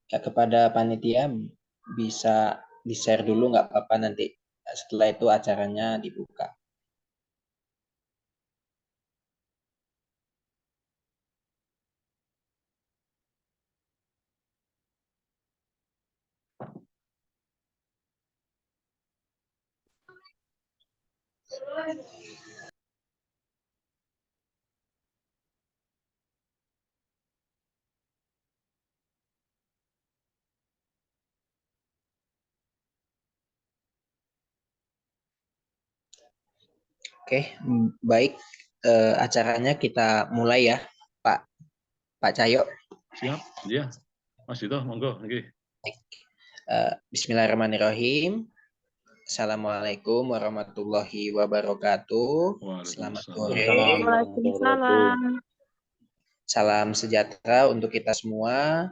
Ya, kepada panitia bisa di-share dulu nggak apa-apa, nanti setelah itu acaranya dibuka. Oke, baik. Acaranya kita mulai ya, Pak Pak Cahyo. Siap, ya. Mas Dito, monggo. Okay. Bismillahirrahmanirrahim. Assalamualaikum warahmatullahi wabarakatuh. Selamat sore. Waalaikumsalam. Salam sejahtera untuk kita semua.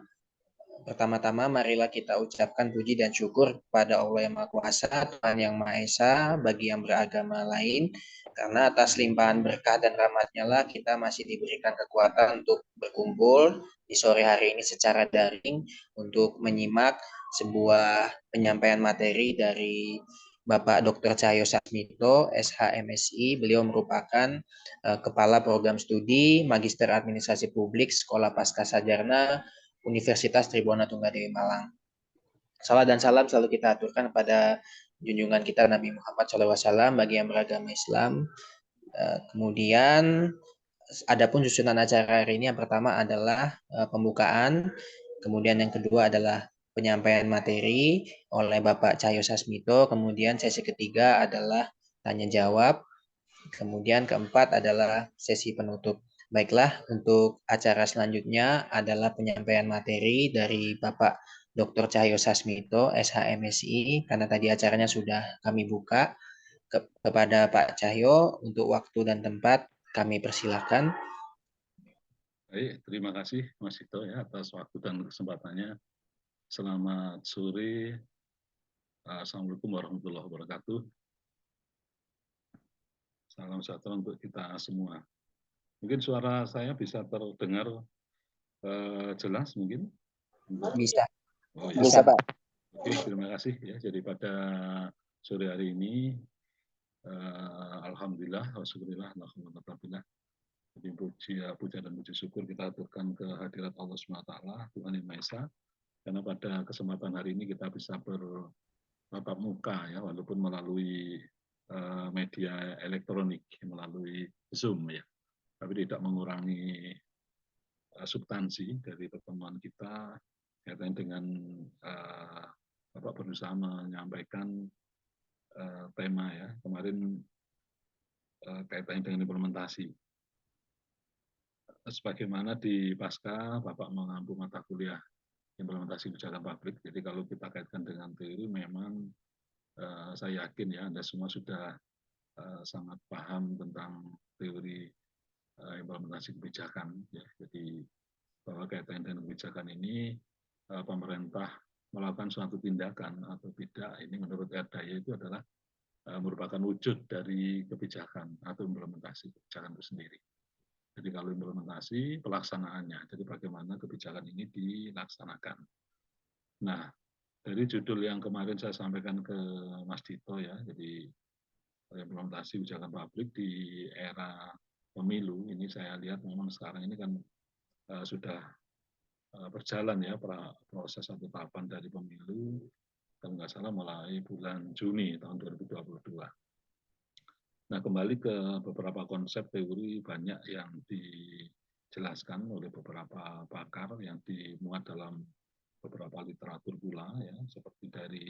Pertama-tama marilah kita ucapkan puji dan syukur kepada Allah yang Maha Kuasa, Tuhan yang Maha Esa, bagi yang beragama lain. Karena atas limpahan berkah dan rahmatnya lah kita masih diberikan kekuatan untuk berkumpul di sore hari ini secara daring untuk menyimak sebuah penyampaian materi dari Bapak Dr. Cahyo Sasmito, SHMSI. Beliau merupakan Kepala Program Studi Magister Administrasi Publik Sekolah Pascasarjana Universitas Tribhuwana Tunggadewi Malang. Salam dan salam selalu kita aturkan pada junjungan kita Nabi Muhammad SAW bagi yang beragama Islam. Kemudian adapun susunan acara hari ini, yang pertama adalah pembukaan, kemudian yang kedua adalah penyampaian materi oleh Bapak Cahyo Sasmito, kemudian sesi ketiga adalah tanya jawab, kemudian keempat adalah sesi penutup. Baiklah, untuk acara selanjutnya adalah penyampaian materi dari Bapak Dr. Cahyo Sasmito, SHMSI, karena tadi acaranya sudah kami buka. Kepada Pak Cahyo, untuk waktu dan tempat kami persilahkan. Baik, terima kasih Mas Dito ya atas waktu dan kesempatannya. Selamat sore. Assalamualaikum warahmatullahi wabarakatuh. Salam sejahtera untuk kita semua. Mungkin suara saya bisa terdengar jelas mungkin? Bisa. Oh, ya. Bisa, Pak. Oke, terima kasih ya. Jadi pada sore hari ini, alhamdulillah, alhamdulillah, alhamdulillah. Jadi puja dan puji syukur kita aturkan ke hadirat Allah SWT, Tuhan Yang Maha Esa. Karena pada kesempatan hari ini kita bisa bertatap muka ya, walaupun melalui media elektronik, melalui Zoom ya. Tapi tidak mengurangi substansi dari pertemuan kita kaitannya dengan Bapak berusaha menyampaikan tema ya kemarin kaitannya dengan implementasi. Sebagaimana di pasca Bapak mengampu mata kuliah implementasi kebijakan publik. Jadi kalau kita kaitkan dengan teori, memang saya yakin ya Anda semua sudah sangat paham tentang teori implementasi kebijakan. Ya. Jadi bahwa kaitan dengan kebijakan ini pemerintah melakukan suatu tindakan atau tidak, ini menurut Erdaya itu adalah merupakan wujud dari kebijakan atau implementasi kebijakan itu sendiri. Jadi kalau implementasi, pelaksanaannya, jadi bagaimana kebijakan ini dilaksanakan. Nah, dari judul yang kemarin saya sampaikan ke Mas Dito ya, jadi implementasi kebijakan publik di era pemilu, ini saya lihat memang sekarang ini kan sudah berjalan ya proses atau tahapan dari pemilu, kalau nggak salah mulai bulan Juni tahun 2022. Nah, kembali ke beberapa konsep teori banyak yang dijelaskan oleh beberapa pakar yang dimuat dalam beberapa literatur pula ya, seperti dari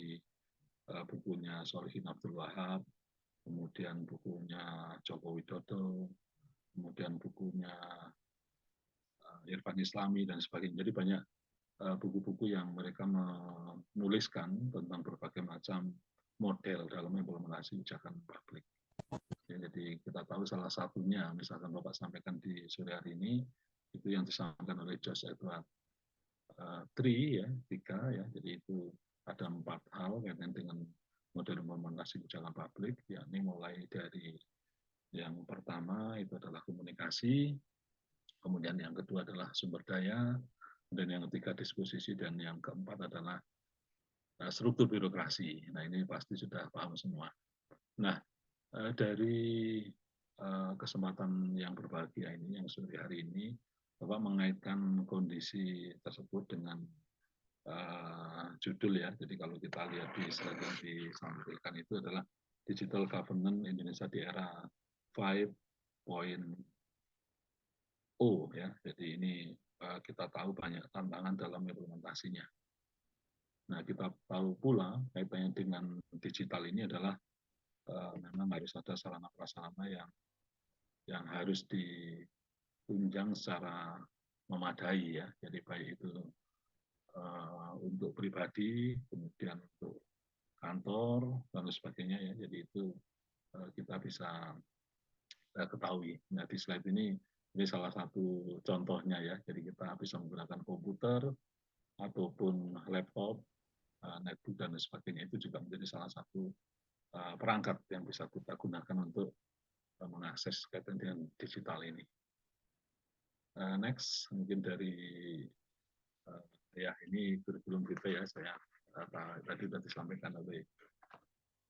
bukunya Sholihin Abdul Wahab, kemudian bukunya Joko Widodo, kemudian bukunya Irfan Islami dan sebagainya. Jadi banyak buku-buku yang mereka menuliskan tentang berbagai macam model dalam implementasi kebijakan publik. Ya, jadi kita tahu salah satunya, misalkan Bapak sampaikan di sore hari ini, itu yang disampaikan oleh Josh Edward ya, 3 ya. Jadi itu ada 4 hal kaitan dengan model implementasi kebijakan publik, yakni mulai dari yang pertama itu adalah komunikasi, kemudian yang kedua adalah sumber daya, Dan yang ketiga disposisi, dan yang keempat adalah struktur birokrasi. Nah, ini pasti sudah paham semua. Nah, dari kesempatan yang berbahagia ini, yang sore hari ini, Bapak mengaitkan kondisi tersebut dengan judul ya. Jadi kalau kita lihat di slide yang disampaikan itu adalah Digital Governance Indonesia di era 5.0 ya. Jadi ini kita tahu banyak tantangan dalam implementasinya. Nah, kita tahu pula kaitannya dengan digital ini adalah memang harus ada sarana prasarana yang harus ditunjang secara memadai ya. Jadi baik itu untuk pribadi, kemudian untuk kantor dan sebagainya ya. Jadi itu kita bisa ketahui. Nah, di slide ini salah satu contohnya ya. Jadi kita bisa menggunakan komputer ataupun laptop, netbook dan sebagainya, itu juga menjadi salah satu perangkat yang bisa kita gunakan untuk mengakses kaitan dengan digital ini. Next, mungkin dari ya ini kurikulum kita ya, saya tadi disampaikan oleh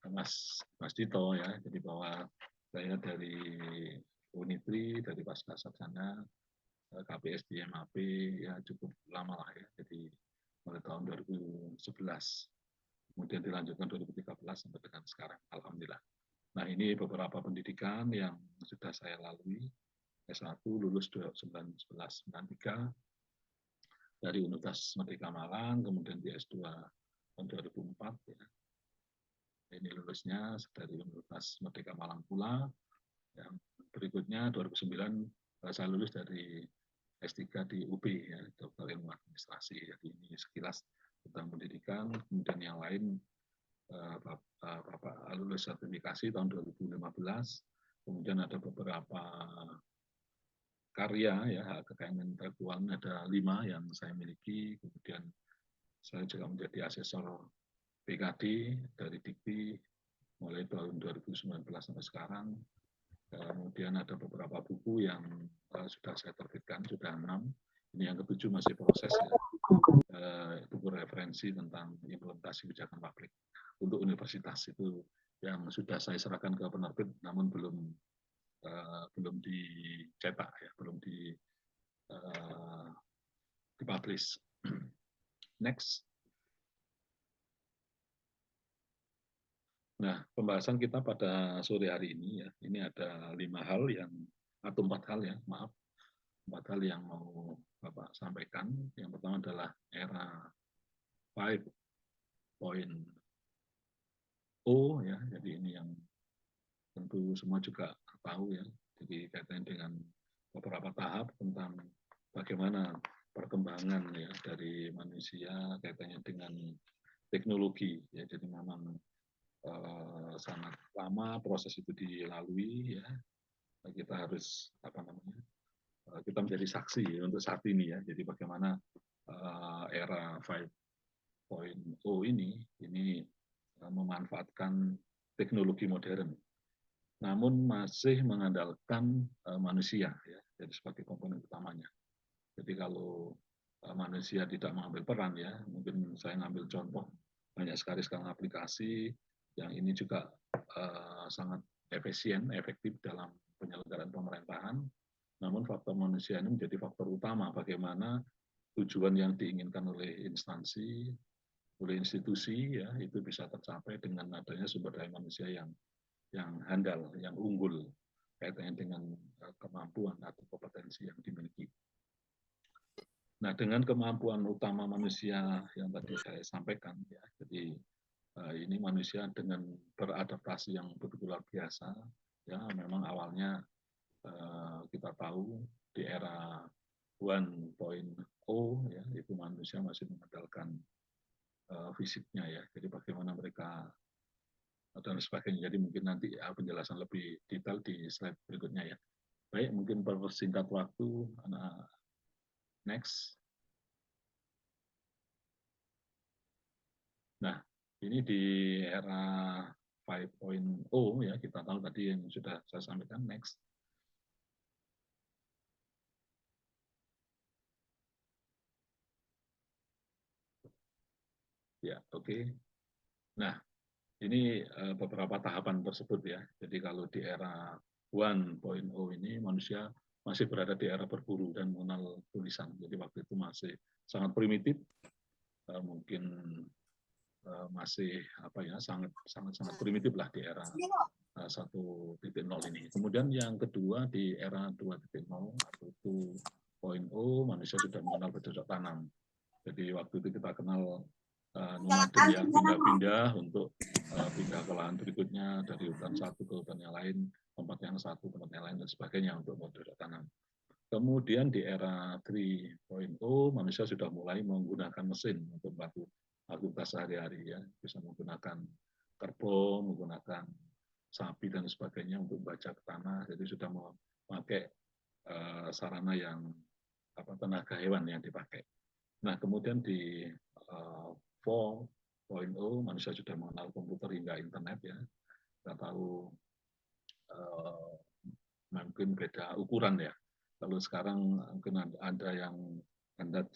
Mas Dito ya, jadi bahwa saya dari Unitri, dari Pasca Sarjana, KPS di MAP ya cukup lama lah ya, jadi mulai tahun 2011, kemudian dilanjutkan 2013 sampai dengan sekarang, alhamdulillah. Nah, ini beberapa pendidikan yang sudah saya lalui. S1 lulus 1993 dari Universitas Merdeka Malang, kemudian di S2 tahun 2004 ya. Ini lulusnya dari Universitas Merdeka Malang pula. Yang berikutnya 2009 saya lulus dari S3 di UB ya, Dokter Ilmu Administrasi. Jadi ini sekilas tentang pendidikan. Kemudian yang lain Bapak lulus sertifikasi tahun 2015. Kemudian ada beberapa karya ya, hak kekayaan intelektual ada 5 yang saya miliki. Kemudian saya juga menjadi asesor PKD dari Dikti mulai tahun 2019 sampai sekarang. Kemudian ada beberapa buku yang sudah saya terbitkan, sudah 6. Ini yang ke-7 masih proses ya. Buku referensi tentang implementasi kebijakan publik untuk universitas, itu yang sudah saya serahkan ke penerbit, namun belum dicetak ya, belum dipublish. Next. Nah, pembahasan kita pada sore hari ini ya, ini ada 5 hal yang atau 4 hal ya, maaf, 4 hal yang mau Bapak sampaikan. Yang pertama adalah era 5.0 ya, jadi ini yang tentu semua juga tahu ya, jadi kaitannya dengan beberapa tahap tentang bagaimana perkembangan ya dari manusia kaitannya dengan teknologi ya. Jadi memang sangat lama proses itu dilalui ya. Kita harus kita menjadi saksi untuk saat ini ya. Jadi bagaimana era 5.0 ini memanfaatkan teknologi modern, namun masih mengandalkan manusia ya, jadi sebagai komponen utamanya. Jadi kalau manusia tidak mengambil peran ya, mungkin saya ngambil contoh banyak sekali sekarang aplikasi yang ini juga sangat efisien, efektif dalam penyelenggaraan pemerintahan. Namun faktor manusia ini menjadi faktor utama bagaimana tujuan yang diinginkan oleh instansi, oleh institusi ya, itu bisa tercapai dengan adanya sumber daya manusia yang handal, yang unggul kaitannya dengan kemampuan atau kompetensi yang dimiliki. Nah, dengan kemampuan utama manusia yang tadi saya sampaikan ya, jadi ini manusia dengan beradaptasi yang begitu luar biasa ya. Memang awalnya kita tahu di era 1.0 ya, itu manusia masih mengandalkan fisiknya ya. Jadi bagaimana mereka dan sebagainya. Jadi mungkin nanti penjelasan lebih detail di slide berikutnya ya. Baik, mungkin persingkat waktu, next. Nah, ini di era 5.0 ya, kita tahu tadi yang sudah saya sampaikan. Next. Ya, oke. Nah, ini beberapa tahapan tersebut ya. Jadi kalau di era 1.0 ini manusia masih berada di era berburu dan mengenal tulisan. Jadi waktu itu masih sangat primitif, mungkin masih sangat primitif lah di era 1.0 ini. Kemudian yang kedua di era 2.0 atau 2.0 manusia sudah mengenal bercocok tanam. Jadi waktu itu kita kenal nomaden ya, pindah-pindah untuk pindah ke lahan berikutnya dari hutan satu ke hutan yang lain, tempat yang satu, tempat yang lain dan sebagainya untuk bercocok tanam. Kemudian di era 3.0 manusia sudah mulai menggunakan mesin untuk membantu aktivitas sehari-hari ya, bisa menggunakan kerbau, menggunakan sapi dan sebagainya untuk membaca ke tanah. Jadi sudah memakai sarana yang tenaga hewan yang dipakai. Nah, kemudian di 4.0 manusia sudah mengenal komputer hingga internet ya. Kita tahu mungkin beda ukuran ya. Kalau sekarang mungkin ada yang Anda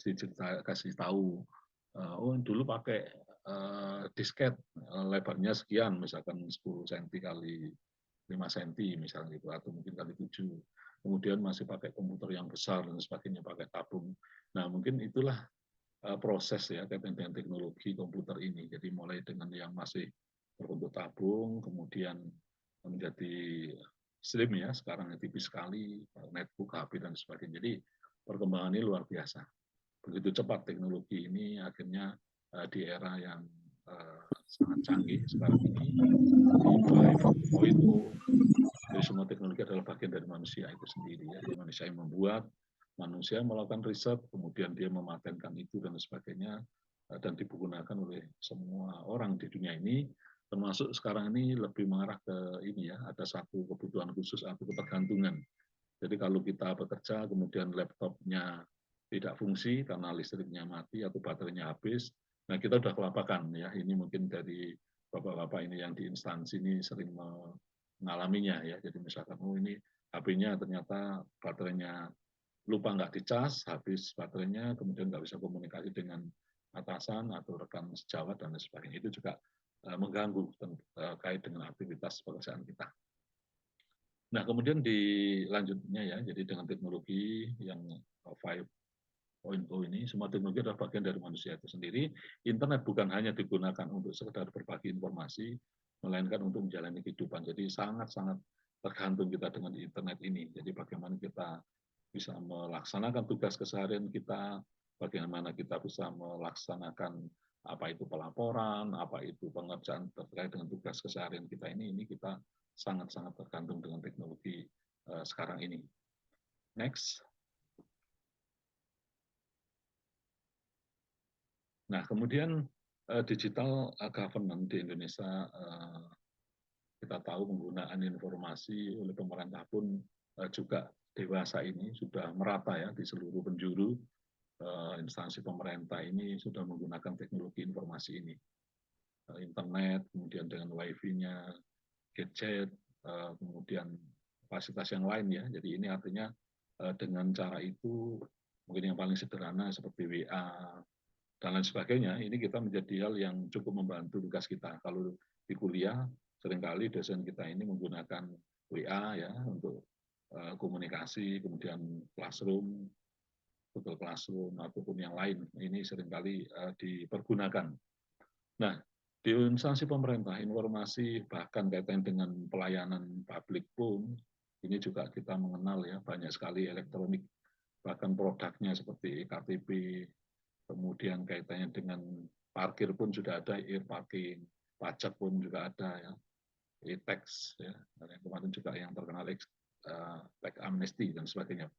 kasih tahu, oh dulu pakai disket lebarnya sekian, misalkan 10 cm kali 5 cm misalnya gitu, atau mungkin kali 7. Kemudian masih pakai komputer yang besar dan sebagainya, pakai tabung. Nah mungkin itulah proses ya kaitan dengan teknologi komputer ini. Jadi mulai dengan yang masih berbentuk tabung, kemudian menjadi slim ya, sekarang tipis sekali, netbook, HP dan sebagainya. Jadi perkembangan ini luar biasa. Begitu cepat teknologi ini akhirnya di era yang sangat canggih sekarang ini di 5.0. Jadi semua teknologi adalah bagian dari manusia itu sendiri ya. Jadi manusia yang membuat, manusia melakukan riset, kemudian dia mematenkan itu dan sebagainya, dan digunakan oleh semua orang di dunia ini, termasuk sekarang ini lebih mengarah ke ini ya, ada satu kebutuhan khusus atau ketergantungan. Jadi kalau kita bekerja, kemudian laptopnya tidak fungsi karena listriknya mati atau baterainya habis, nah kita sudah kelabakan ya. Ini mungkin dari bapak-bapak ini yang di instansi ini sering mengalaminya ya. Jadi misalkan, oh ini HP-nya ternyata baterainya lupa nggak dicas, habis baterainya, kemudian nggak bisa komunikasi dengan atasan atau rekan sejawat dan sebagainya. Itu juga mengganggu terkait dengan aktivitas pekerjaan kita. Nah, kemudian dilanjutnya ya, jadi dengan teknologi yang 5.0 ini, semua teknologi adalah bagian dari manusia itu sendiri. Internet bukan hanya digunakan untuk sekedar berbagi informasi, melainkan untuk menjalani kehidupan. Jadi sangat-sangat tergantung kita dengan internet ini. Jadi bagaimana kita bisa melaksanakan tugas keseharian kita, bagaimana kita bisa melaksanakan apa itu pelaporan, apa itu pengerjaan terkait dengan tugas keseharian kita ini kita sangat-sangat tergantung dengan teknologi sekarang ini. Next. Nah, kemudian digital government di Indonesia, kita tahu penggunaan informasi oleh pemerintah pun juga dewasa ini sudah merata ya di seluruh penjuru instansi pemerintah ini sudah menggunakan teknologi informasi ini. Internet, kemudian dengan wifi-nya, gadget, kemudian fasilitas yang lain ya. Jadi ini artinya dengan cara itu mungkin yang paling sederhana seperti WA dan lain sebagainya, ini kita menjadi hal yang cukup membantu tugas kita. Kalau di kuliah seringkali dosen kita ini menggunakan WA ya untuk komunikasi, kemudian Classroom, Google Classroom ataupun yang lain ini seringkali dipergunakan. Nah, di instansi pemerintah informasi bahkan kaitan dengan pelayanan publik pun ini juga kita mengenal ya banyak sekali elektronik, bahkan produknya seperti KTP, kemudian kaitannya dengan parkir pun sudah ada e-parking, pajak pun juga ada ya, e-tax ya, dan yang kemarin juga yang terkenal tax amnesty dan sebagainya.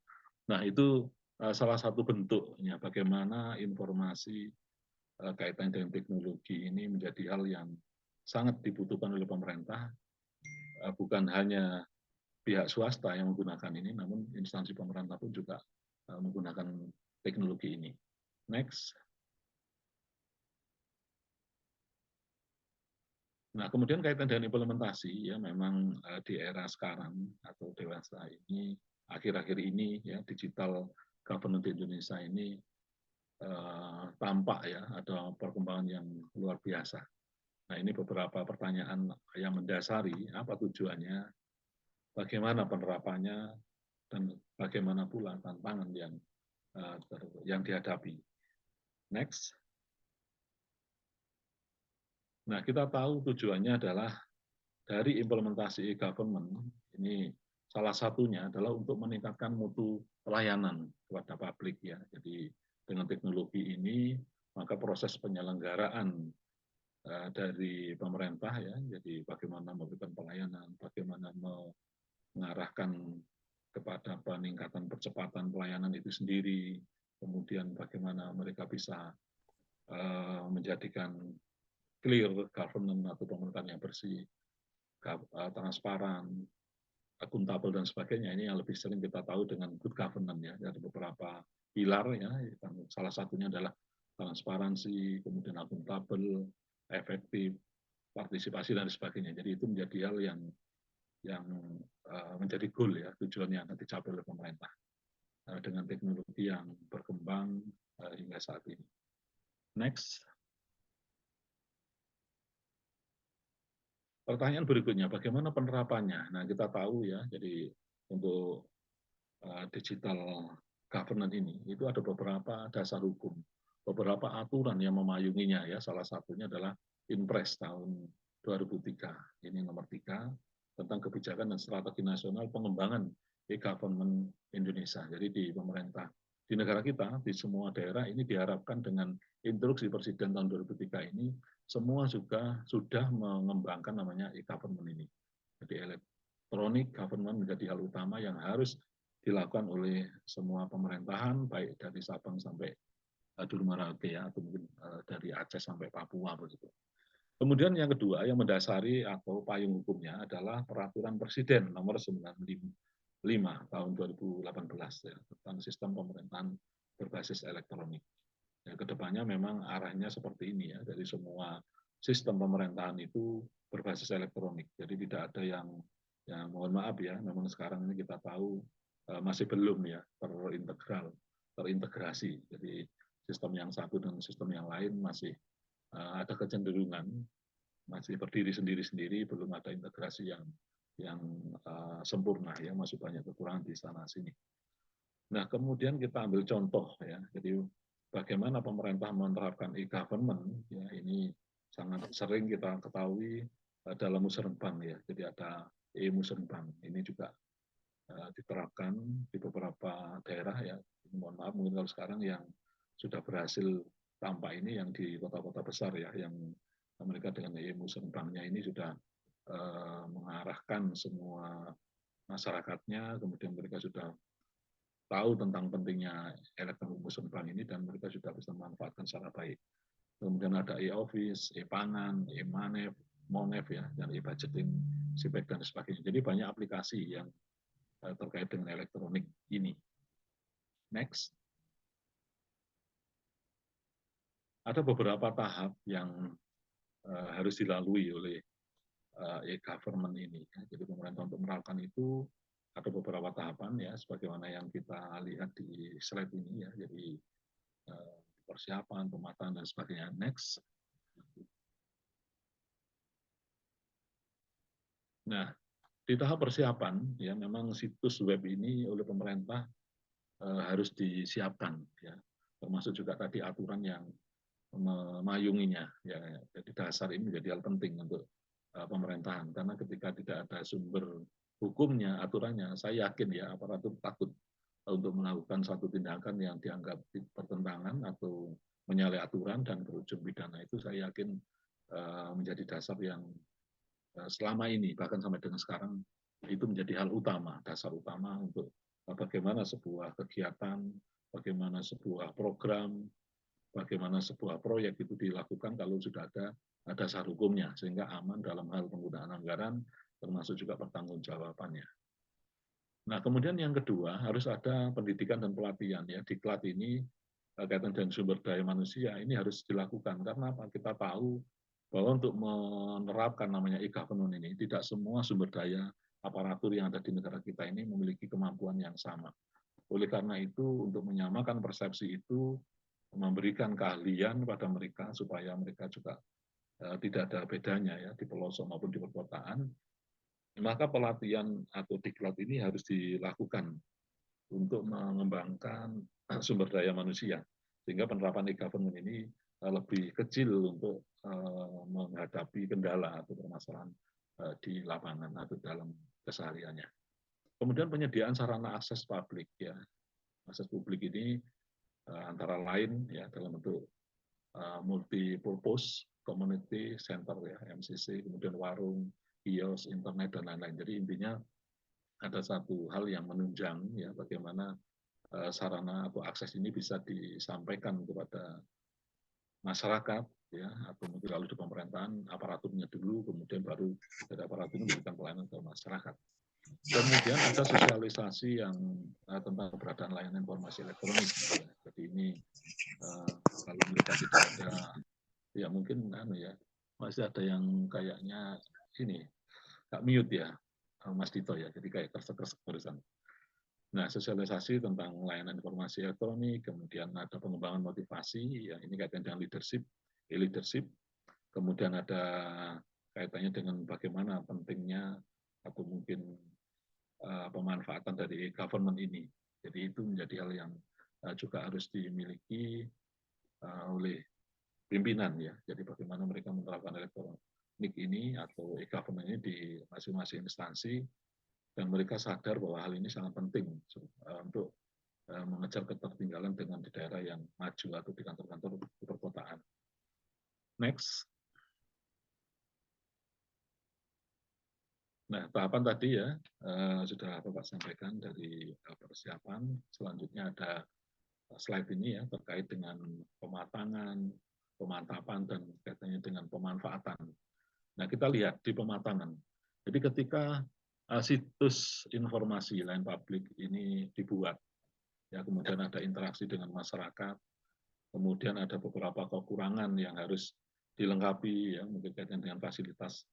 Nah itu salah satu bentuknya bagaimana informasi kaitan dengan teknologi ini menjadi hal yang sangat dibutuhkan oleh pemerintah, bukan hanya pihak swasta yang menggunakan ini, namun instansi pemerintah pun juga menggunakan teknologi ini. Next. Nah, kemudian kaitan dengan implementasi, ya memang di era sekarang atau dewasa ini, akhir-akhir ini, ya digital government di Indonesia ini tampak ya ada perkembangan yang luar biasa. Nah, ini beberapa pertanyaan yang mendasari apa tujuannya, bagaimana penerapannya, dan bagaimana pula tantangan yang dihadapi. Next. Nah, kita tahu tujuannya adalah dari implementasi e-government, ini salah satunya adalah untuk meningkatkan mutu pelayanan kepada publik ya. Jadi dengan teknologi ini, maka proses penyelenggaraan dari pemerintah ya, jadi bagaimana memberikan pelayanan, bagaimana mengarahkan kepada peningkatan percepatan pelayanan itu sendiri, kemudian bagaimana mereka bisa menjadikan clear governance atau pemerintahan yang bersih, transparan, akuntabel dan sebagainya. Ini yang lebih sering kita tahu dengan good governance ya. Ada beberapa pilar ya. Salah satunya adalah transparansi, kemudian akuntabel, efektif, partisipasi dan sebagainya. Jadi itu menjadi hal yang menjadi goal ya, tujuan yang akan dicapai oleh pemerintah dengan teknologi yang berkembang hingga saat ini. Next. Pertanyaan berikutnya, bagaimana penerapannya? Nah, kita tahu ya, jadi untuk digital governance ini, itu ada beberapa dasar hukum, beberapa aturan yang memayunginya ya. Salah satunya adalah Inpres tahun 2003, ini nomor 3, tentang kebijakan dan strategi nasional pengembangan e-government Indonesia. Jadi di pemerintah, di negara kita, di semua daerah ini diharapkan dengan instruksi Presiden tahun 2003 ini, semua juga sudah mengembangkan namanya e-government ini. Jadi electronic government menjadi hal utama yang harus dilakukan oleh semua pemerintahan, baik dari Sabang sampai Abdul Merauke ya, atau mungkin dari Aceh sampai Papua begitu. Kemudian yang kedua yang mendasari atau payung hukumnya adalah Peraturan Presiden nomor 95 tahun 2018 ya, tentang sistem pemerintahan berbasis elektronik. Ya, kedepannya memang arahnya seperti ini ya, dari semua sistem pemerintahan itu berbasis elektronik. Jadi tidak ada yang mohon maaf ya, memang sekarang ini kita tahu masih belum ya terintegrasi. Jadi sistem yang satu dengan sistem yang lain masih ada kecenderungan masih berdiri sendiri-sendiri, belum ada integrasi yang sempurna ya, masih banyak kekurangan di sana sini. Nah, kemudian kita ambil contoh ya. Jadi bagaimana pemerintah menerapkan e-government ya, ini sangat sering kita ketahui dalam musrenbang ya. Jadi ada e-musrenbang. Ini juga diterapkan di beberapa daerah ya. Mohon maaf mungkin kalau sekarang yang sudah berhasil tampak ini yang di kota-kota besar ya, yang mereka dengan e-musrenbangnya ini sudah mengarahkan semua masyarakatnya, kemudian mereka sudah tahu tentang pentingnya elektronik musrenbang ini dan mereka sudah bisa memanfaatkan secara baik. Kemudian ada e-office, e-pangan, e-manef, monef ya, dan e-budgeting, sipek dan sebagainya. Jadi banyak aplikasi yang terkait dengan elektronik ini. Next. Ada beberapa tahap yang harus dilalui oleh e-government ini. Jadi pemerintah untuk menerapkan itu ada beberapa tahapan ya, sebagaimana yang kita lihat di slide ini ya. Jadi persiapan, pematangan dan sebagainya. Next. Nah, di tahap persiapan ya memang situs web ini oleh pemerintah harus disiapkan ya. Termasuk juga tadi aturan yang memayunginya ya. Jadi dasar ini menjadi hal penting untuk pemerintahan karena ketika tidak ada sumber hukumnya, aturannya, saya yakin ya aparatur takut untuk melakukan satu tindakan yang dianggap bertentangan atau menyalahi aturan dan berujung pidana. Itu saya yakin menjadi dasar yang selama ini bahkan sampai dengan sekarang itu menjadi hal utama, dasar utama untuk bagaimana sebuah kegiatan, bagaimana sebuah program, bagaimana sebuah proyek itu dilakukan kalau sudah ada dasar hukumnya, sehingga aman dalam hal penggunaan anggaran, termasuk juga pertanggungjawabannya. Nah, kemudian yang kedua, harus ada pendidikan dan pelatihan. Ya. Diklat ini, kaitan dengan sumber daya manusia, ini harus dilakukan. Karena apa? Kita tahu bahwa untuk menerapkan namanya e-government ini, tidak semua sumber daya aparatur yang ada di negara kita ini memiliki kemampuan yang sama. Oleh karena itu, untuk menyamakan persepsi itu, memberikan keahlian pada mereka supaya mereka juga tidak ada bedanya ya di pelosok maupun di perkotaan, maka pelatihan atau diklat ini harus dilakukan untuk mengembangkan sumber daya manusia, sehingga penerapan e-government ini lebih kecil untuk menghadapi kendala atau permasalahan di lapangan atau dalam kesehariannya. Kemudian penyediaan sarana akses publik ya, akses publik ini antara lain ya dalam bentuk multi purpose community center ya MCC, kemudian warung, kios, internet dan lain-lain. Jadi intinya ada satu hal yang menunjang ya bagaimana sarana atau akses ini bisa disampaikan kepada masyarakat ya, atau mungkin lalu di pemerintahan aparaturnya dulu, kemudian baru dari aparatur memberikan pelayanan ke masyarakat. Kemudian ada sosialisasi yang tentang keberadaan layanan informasi elektronik. Ya. Jadi ini kalau mereka tidak ada, ya mungkin ya masih ada yang kayaknya ini nggak mute ya, Mas Dito ya, jadi kayak kersek-kersek barusan. Nah, sosialisasi tentang layanan informasi elektronik, kemudian ada pengembangan motivasi, ya ini kaitannya dengan leadership, e-leadership, kemudian ada kaitannya dengan bagaimana pentingnya atau mungkin pemanfaatan dari e-government ini. Jadi itu menjadi hal yang juga harus dimiliki oleh pimpinan ya. Jadi bagaimana mereka menerapkan elektronik ini atau e-government ini di masing-masing instansi, dan mereka sadar bahwa hal ini sangat penting untuk mengejar ketertinggalan dengan di daerah yang maju atau di kantor-kantor di perkotaan. Next. Nah, tahapan tadi ya sudah Bapak sampaikan dari persiapan. Selanjutnya ada slide ini ya terkait dengan pematangan, pemantapan, dan kaitannya dengan pemanfaatan. Nah, kita lihat di pematangan. Jadi ketika situs informasi layanan publik ini dibuat, ya kemudian ada interaksi dengan masyarakat, kemudian ada beberapa kekurangan yang harus dilengkapi, ya mungkin kaitan dengan fasilitas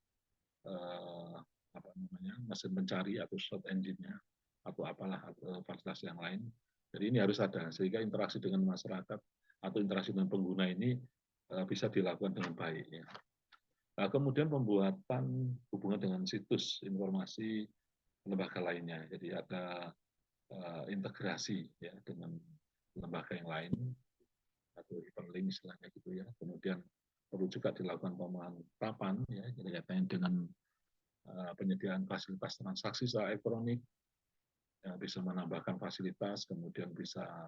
apa namanya mesin pencari atau search engine-nya atau apalah atau fasilitas yang lain. Jadi ini harus ada sehingga interaksi dengan masyarakat atau interaksi dengan pengguna ini bisa dilakukan dengan baik. Ya. Nah, kemudian pembuatan hubungan dengan situs informasi lembaga lainnya. Jadi ada integrasi ya dengan lembaga yang lain atau hyperlink istilahnya gitu ya. Kemudian perlu juga dilakukan pemantapan ya, jadi kaitannya dengan penyediaan fasilitas transaksi secara elektronik, ya, bisa menambahkan fasilitas, kemudian bisa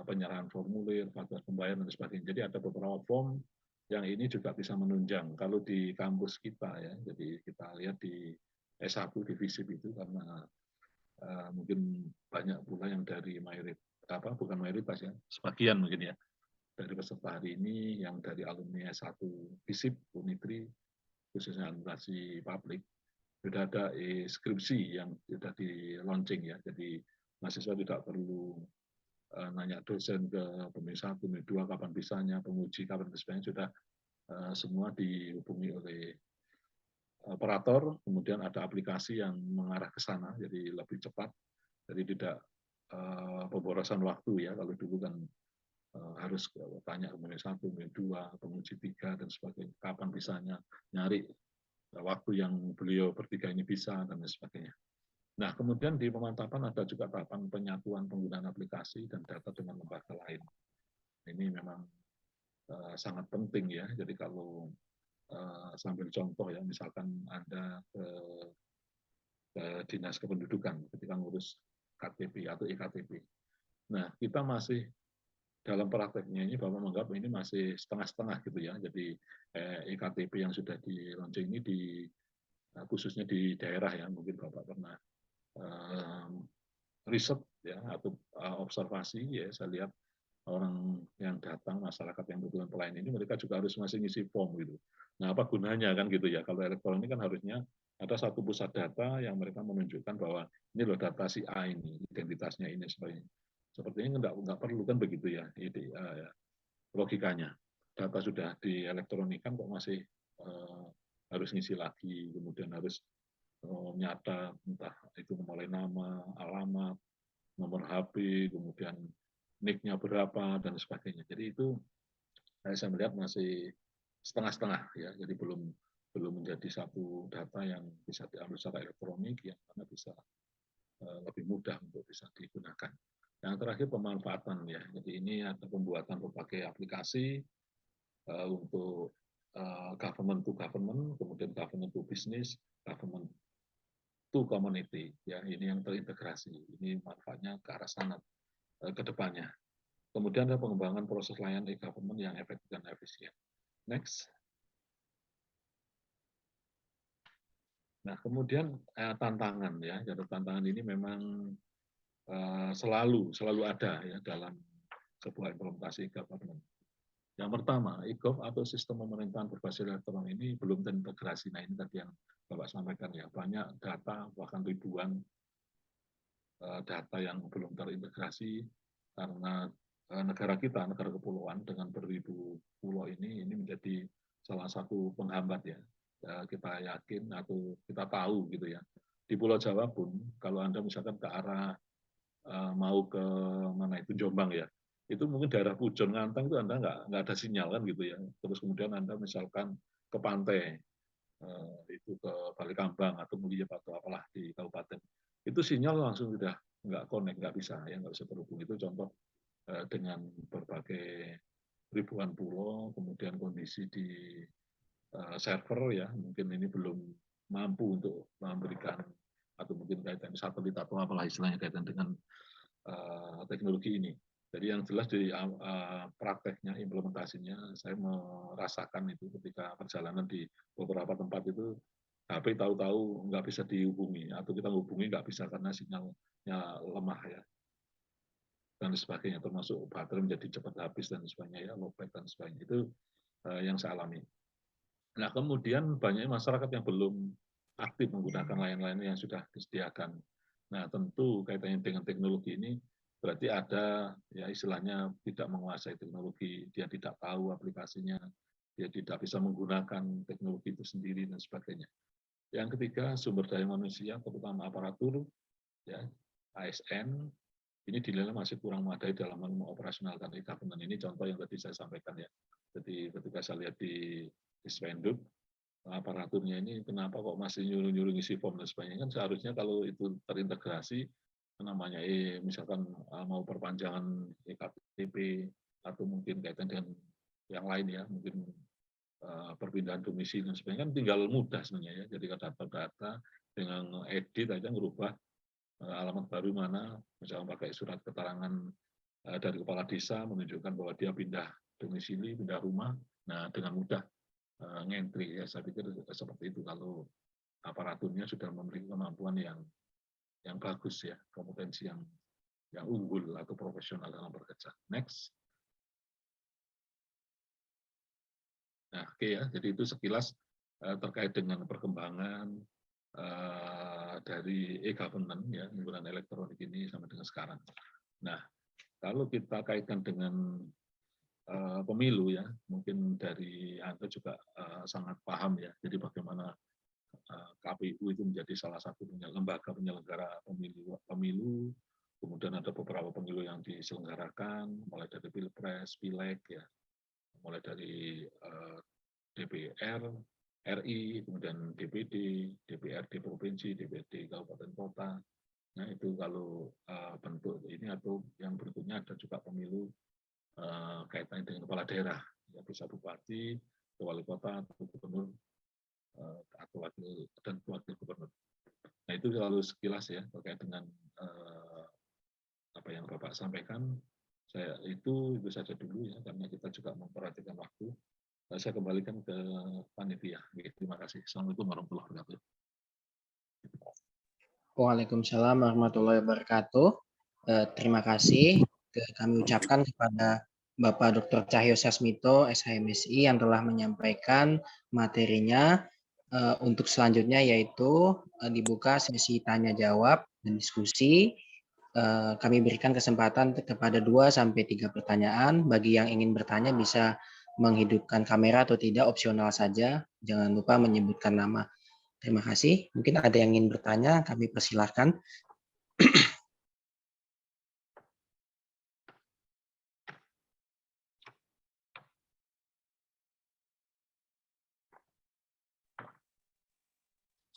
penyerahan formulir, faktur pembayaran dan sebagainya. Jadi ada beberapa form yang ini juga bisa menunjang. Kalau di kampus kita ya, jadi kita lihat di S1 di FISIP itu karena mungkin banyak pula yang dari bukan mayoritas ya, sebagian mungkin ya dari peserta hari ini yang dari alumni S1 FISIP Unitri khususnya administrasi publik sudah ada skripsi yang sudah di launching ya, jadi mahasiswa tidak perlu nanya dosen ke pemilih 1, pemilih 2 kapan bisanya, penguji kapan bisanya, sudah semua dihubungi oleh operator, kemudian ada aplikasi yang mengarah ke sana, jadi lebih cepat, jadi tidak pemborosan waktu ya, kalau dulu kan harus tanya pemilih 1, pemilih 2, penguji 3 dan sebagainya, kapan bisanya, nyari waktu yang beliau bertiga ini bisa dan sebagainya. Nah, kemudian di pemantapan ada juga tahapan penyatuan penggunaan aplikasi dan data dengan lembaga lain. Ini memang sangat penting ya. Jadi kalau sambil contoh ya, misalkan Anda ke Dinas Kependudukan ketika ngurus KTP atau iktp. Nah, kita masih dalam prakteknya ini Bapak menganggap ini masih setengah-setengah gitu ya. Jadi iktp yang sudah di launching ini khususnya di daerah ya, mungkin Bapak pernah riset ya atau observasi ya, saya lihat orang yang datang, masyarakat yang butuhkan pelayanan ini mereka juga harus masih ngisi form gitu. Nah, apa gunanya kan gitu ya? Kalau elektronik kan harusnya ada satu pusat data yang mereka menunjukkan bahwa ini loh data si A ini, identitasnya ini sebagainya. Sepertinya nggak perlu kan begitu ya, ya logikanya. Data sudah dielektronikan kok masih harus ngisi lagi, kemudian harus nyata entah itu mulai nama, alamat, nomor HP, kemudian NIC-nya berapa dan sebagainya. Jadi itu saya melihat masih setengah-setengah ya, jadi belum menjadi satu data yang bisa diambil secara elektronik yang mana bisa lebih mudah untuk bisa digunakan. Yang terakhir pemanfaatan ya, jadi ini ada pembuatan berbagai aplikasi untuk government to government, kemudian government to business, government to community ya, ini yang terintegrasi. Ini manfaatnya ke arah sana ke depannya. Kemudian ada pengembangan proses layanan e-government yang efektif dan efisien. Next. Nah, kemudian tantangan ya, jadi tantangan ini memang selalu ada ya dalam sebuah implementasi e-government. Yang pertama, e-gov atau sistem pemerintahan berbasis elektronik ini belum terintegrasi. Nah, ini tadi yang Bapak sampaikan ya, banyak data bahkan ribuan data yang belum terintegrasi karena negara kita, negara kepulauan dengan beribu pulau ini menjadi salah satu penghambat ya. Kita yakin atau kita tahu gitu ya. Di Pulau Jawa pun kalau Anda misalkan ke arah mau ke mana itu Jombang ya, itu mungkin daerah Pujon Ngantang itu Anda nggak ada sinyal kan gitu ya. Terus kemudian Anda misalkan ke pantai itu ke Balikambang atau Mulia atau apalah di kabupaten, itu sinyal langsung sudah nggak connect, nggak bisa ya, nggak bisa terhubung. Itu contoh dengan berbagai ribuan pulau, kemudian kondisi di server ya, mungkin ini belum mampu untuk memberikan atau mungkin kaitan satelit atau apalah istilahnya kaitan dengan teknologi ini. Jadi yang jelas di prakteknya, implementasinya, saya merasakan itu ketika perjalanan di beberapa tempat itu, HP tahu-tahu nggak bisa dihubungi, atau kita hubungi nggak bisa karena sinyalnya lemah ya, dan sebagainya, termasuk baterai menjadi cepat habis dan sebagainya, ya, lowbat dan sebagainya. Itu yang saya alami. Nah, kemudian banyak masyarakat yang belum aktif menggunakan layanan-layanan yang sudah disediakan. Nah, tentu kaitannya dengan teknologi ini berarti ada ya istilahnya tidak menguasai teknologi, dia tidak tahu aplikasinya, dia tidak bisa menggunakan teknologi itu sendiri dan sebagainya. Yang ketiga, sumber daya manusia, terutama aparatur, ya, ASN, ini dinilai masih kurang memadai dalam mengoperasionalkan e-government. Ini contoh yang tadi saya sampaikan ya. Jadi ketika saya lihat di Spenduk, aparaturnya ini kenapa kok masih nyuruh-nyuruh ngisi form dan sebagainya, kan seharusnya kalau itu terintegrasi namanya misalkan mau perpanjangan ektp atau mungkin kaitan dengan yang lain ya, mungkin perpindahan domisili dan sebagainya, kan tinggal mudah sebenarnya ya. Jadi data dengan edit aja ngerubah alamat baru mana, misalkan pakai surat keterangan dari kepala desa menunjukkan bahwa dia pindah domisili, pindah rumah, nah dengan mudah ngentri ya. Saya pikir seperti itu kalau aparaturnya sudah memiliki kemampuan yang bagus ya, kompetensi yang unggul atau profesional dalam bekerja. Next. Nah, oke ya, jadi itu sekilas terkait dengan perkembangan dari e-government ya, penggunaan elektronik ini sampai dengan sekarang. Nah, kalau kita kaitkan dengan pemilu ya, mungkin dari Anda juga sangat paham ya, jadi bagaimana KPU itu menjadi salah satu lembaga penyelenggara pemilu, kemudian ada beberapa pemilu yang diselenggarakan, mulai dari Pilpres, Pileg, ya, mulai dari DPR, RI, kemudian DPD, DPRD provinsi, DPD kabupaten kota. Nah itu kalau bentuk ini atau yang berikutnya ada juga pemilu kaitannya dengan kepala daerah, ya, bisa bupati, wali kota, atau gubernur, atau wakil dan wakil gubernur. Nah itu kalau sekilas ya terkait dengan apa yang Bapak sampaikan. Saya itu saja dulu ya, karena kita juga memperhatikan waktu. Saya kembalikan ke panitia. Terima kasih. Assalamualaikum warahmatullahi wabarakatuh. Waalaikumsalam warahmatullahi wabarakatuh. Terima kasih kami ucapkan kepada Bapak Dr. Cahyo Sasmito, SHMSI, yang telah menyampaikan materinya. Untuk selanjutnya yaitu dibuka sesi tanya jawab dan diskusi. Kami berikan kesempatan kepada 2-3 pertanyaan. Bagi yang ingin bertanya bisa menghidupkan kamera atau tidak, opsional saja. Jangan lupa menyebutkan nama. Terima kasih. Mungkin ada yang ingin bertanya, kami persilahkan.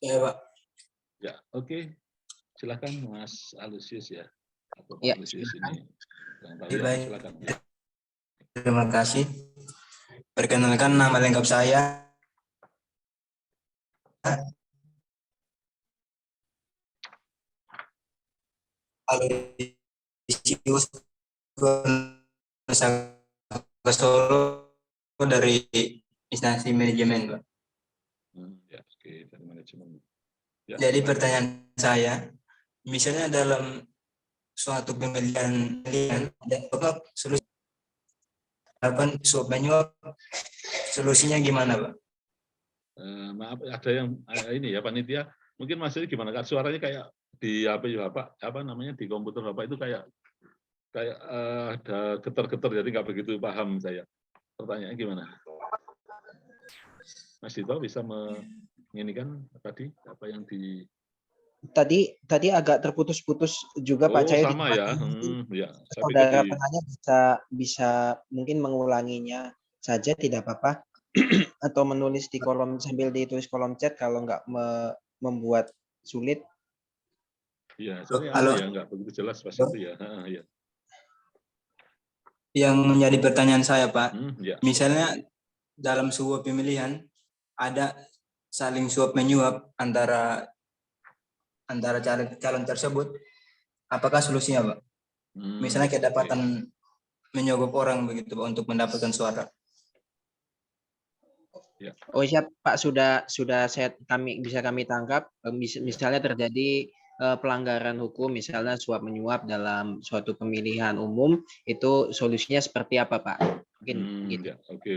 Ya, Pak. Ya, oke. Silakan Mas Alusius ya. Atau Pak Ya, Alusius ini yang tahu Oke, ya, baik. silakan. Ya. Terima kasih. Perkenalkan, nama lengkap saya Aloysius Solo dari instansi manajemen, Pak. Ya, oke, dari manajemen. Ya, Jadi silakan. pertanyaan saya, misalnya dalam suatu pemilihan ada apa solusi suap menyuap, solusinya gimana, Pak? Maaf, ada yang ini ya panitia. Mungkin Mas ini gimana? Kak? Suaranya kayak di apa ya Bapak? Apa namanya di komputer Bapak itu kayak ada getar-getar, jadi nggak begitu paham saya. Pertanyaannya gimana? Mas Dito bisa menginikan tadi apa yang di Tadi agak terputus-putus juga Pak Oh, Cahyo di sama tempat ya. ini. Mungkin Ya, saya pikir saudara di penanya bisa mungkin mengulanginya saja tidak apa-apa atau menulis di kolom sambil ditulis kolom chat kalau nggak membuat sulit. ya, soalnya Halo. ya nggak begitu jelas pas itu ya. Ya. Yang menjadi pertanyaan saya, Pak, Ya. misalnya dalam sebuah pemilihan ada saling suap menyuap antara calon tersebut, apakah solusinya, Pak? Misalnya kedapatan menyogok orang begitu, Pak, untuk mendapatkan suara. Ya. Oh siap Pak, sudah bisa kami tangkap. Misalnya terjadi pelanggaran hukum, misalnya suap menyuap dalam suatu pemilihan umum, itu solusinya seperti apa Pak? Mungkin gitu. Ya, oke,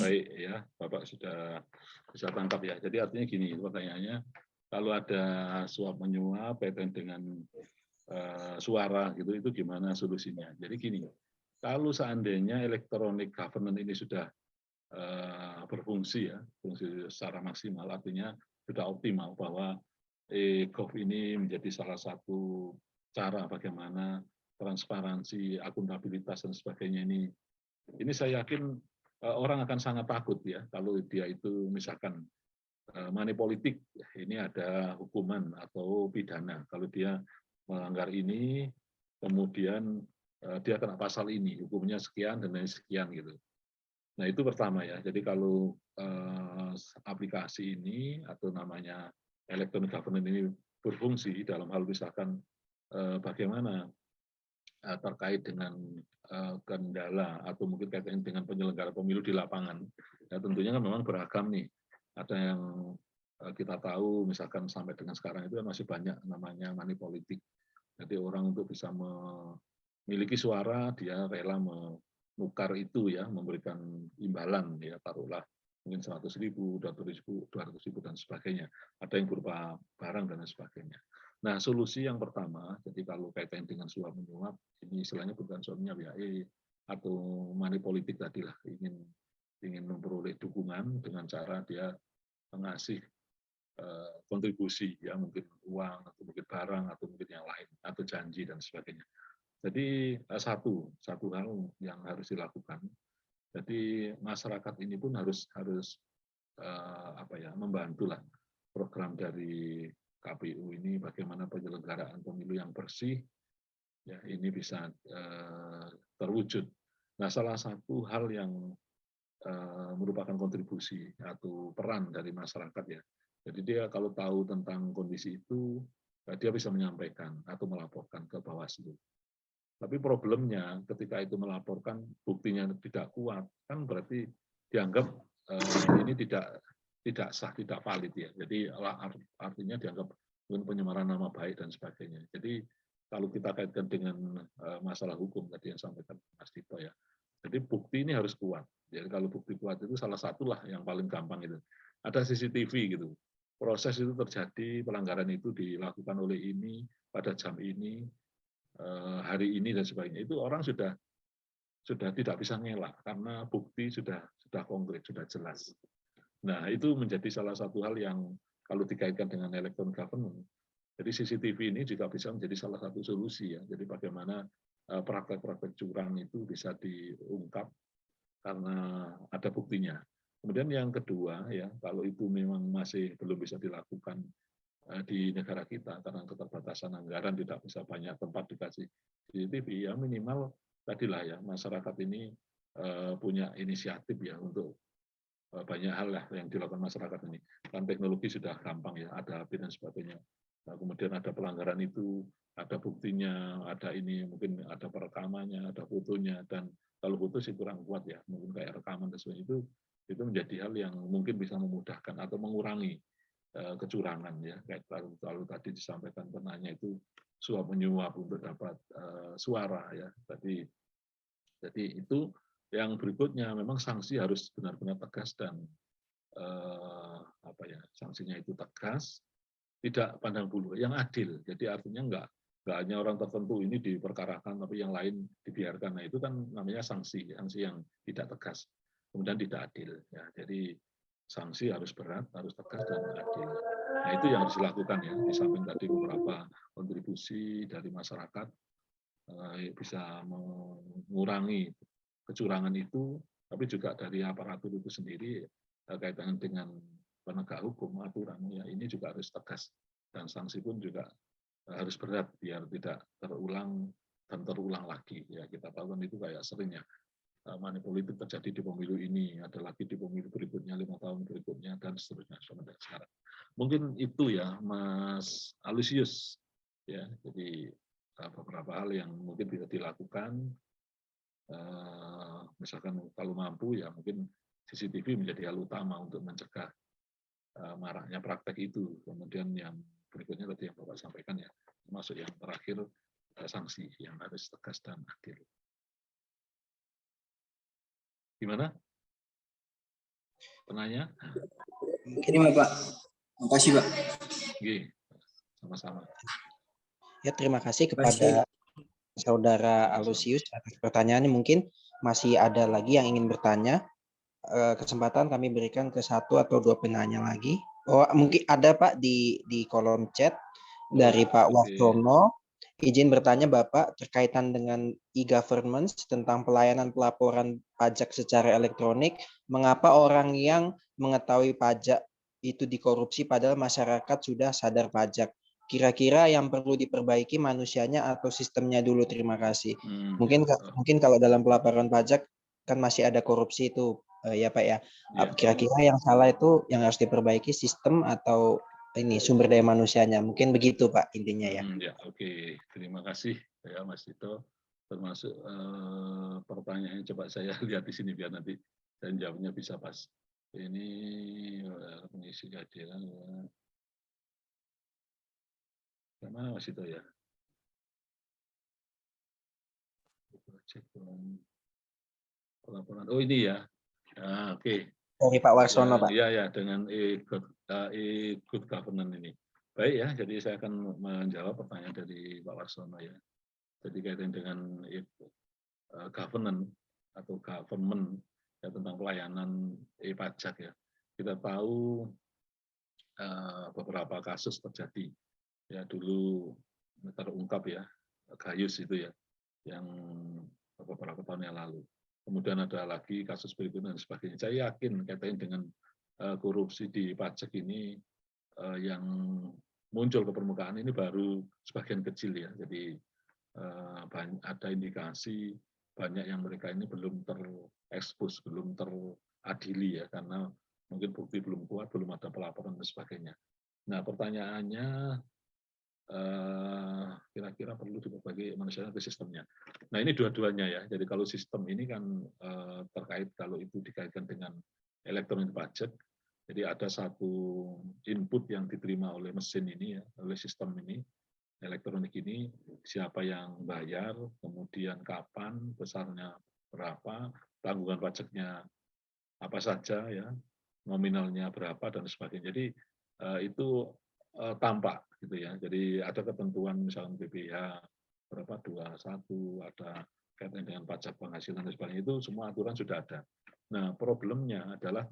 baik ya, Bapak sudah bisa tangkap ya. Jadi artinya gini, pertanyaannya kalau ada suap menyuap kaitan dengan suara gitu, itu gimana solusinya? Jadi gini, kalau seandainya electronic governance ini sudah berfungsi ya, fungsi secara maksimal, artinya sudah optimal bahwa e-gov ini menjadi salah satu cara bagaimana transparansi, akuntabilitas dan sebagainya ini saya yakin orang akan sangat takut ya kalau dia itu misalkan money politik, ini ada hukuman atau pidana kalau dia melanggar ini, kemudian dia kena pasal ini, hukumnya sekian dan lain sekian gitu. Nah itu pertama ya. Jadi kalau aplikasi ini atau namanya electronic governance ini berfungsi dalam hal misalkan bagaimana terkait dengan kendala atau mungkin kaitan dengan penyelenggara pemilu di lapangan, ya tentunya kan memang beragam nih. Ada yang kita tahu misalkan sampai dengan sekarang itu kan masih banyak namanya money politik. Jadi orang untuk bisa memiliki suara dia rela menukar itu ya, memberikan imbalan ya, taruhlah mungkin 100.000, 200.000 dan sebagainya. Ada yang berupa barang dan sebagainya. Nah, solusi yang pertama, jadi kalau kaitan dengan suap menyuap, ini istilahnya bukan suap menyuap ya, atau money politik tadi lah, ingin memperoleh dukungan dengan cara dia mengasih kontribusi ya, mungkin uang atau mungkin barang atau mungkin yang lain atau janji dan sebagainya. Jadi satu hal yang harus dilakukan. Jadi masyarakat ini pun harus membantulah program dari KPU ini bagaimana penyelenggaraan pemilu yang bersih ya ini bisa terwujud. Nah, salah satu hal yang merupakan kontribusi atau peran dari masyarakat ya. Jadi dia kalau tahu tentang kondisi itu dia bisa menyampaikan atau melaporkan ke Bawaslu. Tapi problemnya ketika itu melaporkan buktinya tidak kuat, kan berarti dianggap ini tidak sah, tidak valid ya. Jadi artinya dianggap penyemaran nama baik dan sebagainya. Jadi kalau kita kaitkan dengan masalah hukum tadi yang sampaikan Mas Dito ya. Jadi bukti ini harus kuat. Jadi kalau bukti kuat itu salah satulah yang paling gampang itu. Ada CCTV gitu. Proses itu terjadi, pelanggaran itu dilakukan oleh ini pada jam ini, hari ini dan sebagainya. Itu orang sudah tidak bisa ngelak karena bukti sudah konkret, sudah jelas. Nah, itu menjadi salah satu hal yang kalau dikaitkan dengan electronic government. Jadi CCTV ini juga bisa menjadi salah satu solusi ya. Jadi bagaimana praktek-praktek curang itu bisa diungkap karena ada buktinya. Kemudian yang kedua ya, kalau itu memang masih belum bisa dilakukan di negara kita karena keterbatasan anggaran, tidak bisa banyak tempat dikasih CCTV, ya minimal tadilah ya masyarakat ini punya inisiatif ya untuk banyak hal lah yang dilakukan masyarakat ini. Kan teknologi sudah gampang ya, ada API dan sebagainya. Nah, kemudian ada pelanggaran itu, ada buktinya, ada ini, mungkin ada perekamannya, ada fotonya, dan kalau foto sih kurang kuat ya, mungkin kayak rekaman dan sebagainya, itu menjadi hal yang mungkin bisa memudahkan atau mengurangi kecurangan ya, kayak kalau tadi disampaikan penanya itu suap menyuap untuk dapat suara ya. Jadi itu yang berikutnya, memang sanksi harus benar-benar tegas dan sanksinya itu tegas, tidak pandang bulu, yang adil. Jadi artinya enggak hanya orang tertentu ini diperkarakan, tapi yang lain dibiarkan. Nah itu kan namanya sanksi yang tidak tegas, kemudian tidak adil. Ya, jadi sanksi harus berat, harus tegas dan adil. Nah itu yang harus dilakukan ya. Di samping tadi beberapa kontribusi dari masyarakat bisa mengurangi kecurangan itu, tapi juga dari aparatur itu sendiri kaitan dengan penegak hukum, aturan ya ini juga harus tegas, dan sanksi pun juga harus berat biar tidak terulang dan terulang lagi ya. Kita tahu kan itu kayak seringnya money politik terjadi di pemilu ini, ada lagi di pemilu berikutnya, 5 tahun berikutnya, dan seterusnya sampai sekarang. Mungkin itu ya Mas Alusius ya. Jadi beberapa hal yang mungkin bisa dilakukan, misalkan kalau mampu ya mungkin CCTV menjadi hal utama untuk mencegah maraknya praktek itu. Kemudian yang berikutnya tadi yang Bapak sampaikan ya, termasuk yang terakhir sanksi yang harus tegas dan adil. Gimana? Penanya? Terima Pak. Terima kasih Pak. Oke, sama-sama. Ya, terima kasih kepada Saudara Alusius atas pertanyaannya. Mungkin masih ada lagi yang ingin bertanya. Kesempatan kami berikan ke 1 atau 2 penanya lagi. Oh, mungkin ada Pak di kolom chat dari Pak Warsono. Izin bertanya Bapak terkaitan dengan e-government tentang pelayanan pelaporan pajak secara elektronik. Mengapa orang yang mengetahui pajak itu dikorupsi padahal masyarakat sudah sadar pajak? Kira-kira yang perlu diperbaiki manusianya atau sistemnya dulu? Terima kasih. Mungkin kalau dalam pelaporan pajak kan masih ada korupsi itu ya Pak ya. Kira-kira yang salah itu yang harus diperbaiki sistem atau ini sumber daya manusianya? Mungkin begitu Pak intinya ya. Oke. Terima kasih ya Mas Tito. Termasuk pertanyaannya coba saya lihat di sini biar nanti saya jawabnya bisa pas. Ini pengisi keadilan ya. Mana Mas Tito ya? Pelaporan. Oh ini ya. Oke. Dari Pak Warsono Pak. Ya dengan good governance ini. Baik ya, jadi saya akan menjawab pertanyaan dari Pak Warsono ya. Jadi kaitan dengan governance atau government ya, tentang pelayanan pajak ya. Kita tahu beberapa kasus terjadi ya, dulu terungkap ya Gayus itu ya, yang beberapa tahun yang lalu. Kemudian ada lagi kasus berikutnya dan sebagainya. Saya yakin kaitan dengan korupsi di pajak ini yang muncul ke permukaan ini baru sebagian kecil ya. Jadi ada indikasi banyak yang mereka ini belum terekspos, belum teradili ya, karena mungkin bukti belum kuat, belum ada pelaporan dan sebagainya. Nah pertanyaannya kira-kira perlu diperbaiki manusia atau sistemnya. Nah ini dua-duanya ya. Jadi kalau sistem ini kan terkait kalau itu dikaitkan dengan elektronik pajak, jadi ada satu input yang diterima oleh mesin ini ya, oleh sistem ini elektronik ini, siapa yang bayar, kemudian kapan, besarnya berapa, tanggungan pajaknya apa saja ya, nominalnya berapa dan sebagainya. Jadi itu tampak gitu ya. Jadi ada ketentuan misalnya BPH berapa 21, ada kaitan dengan pajak penghasilan dan sebagainya, itu semua aturan sudah ada. Nah, problemnya adalah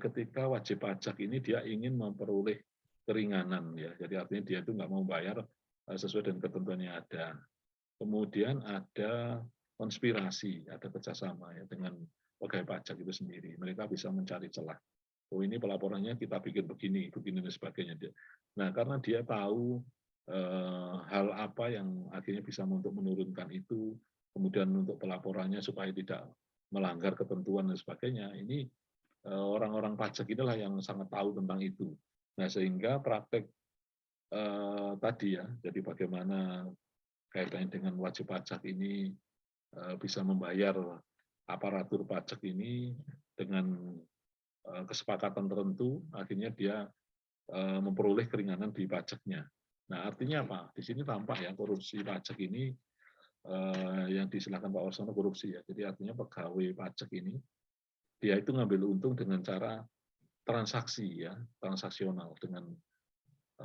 ketika wajib pajak ini dia ingin memperoleh keringanan ya. Jadi artinya dia itu nggak mau bayar sesuai dengan ketentuan yang ada. Kemudian ada konspirasi, ada kerjasama ya dengan pegawai pajak itu sendiri. Mereka bisa mencari celah. Oh ini pelaporannya kita bikin begini, begini dan sebagainya. Nah karena dia tahu hal apa yang akhirnya bisa untuk menurunkan itu, kemudian untuk pelaporannya supaya tidak melanggar ketentuan dan sebagainya. Ini orang-orang pajak inilah yang sangat tahu tentang itu. Nah sehingga praktek tadi ya, jadi bagaimana kaitannya dengan wajib pajak ini bisa membayar aparatur pajak ini dengan kesepakatan tertentu, akhirnya dia memperoleh keringanan di pajaknya. Nah artinya apa? Di sini tampak ya korupsi pajak ini yang disilakan Pak Warsono korupsi ya. Jadi artinya pegawai pajak ini dia itu ngambil untung dengan cara transaksi ya, transaksional dengan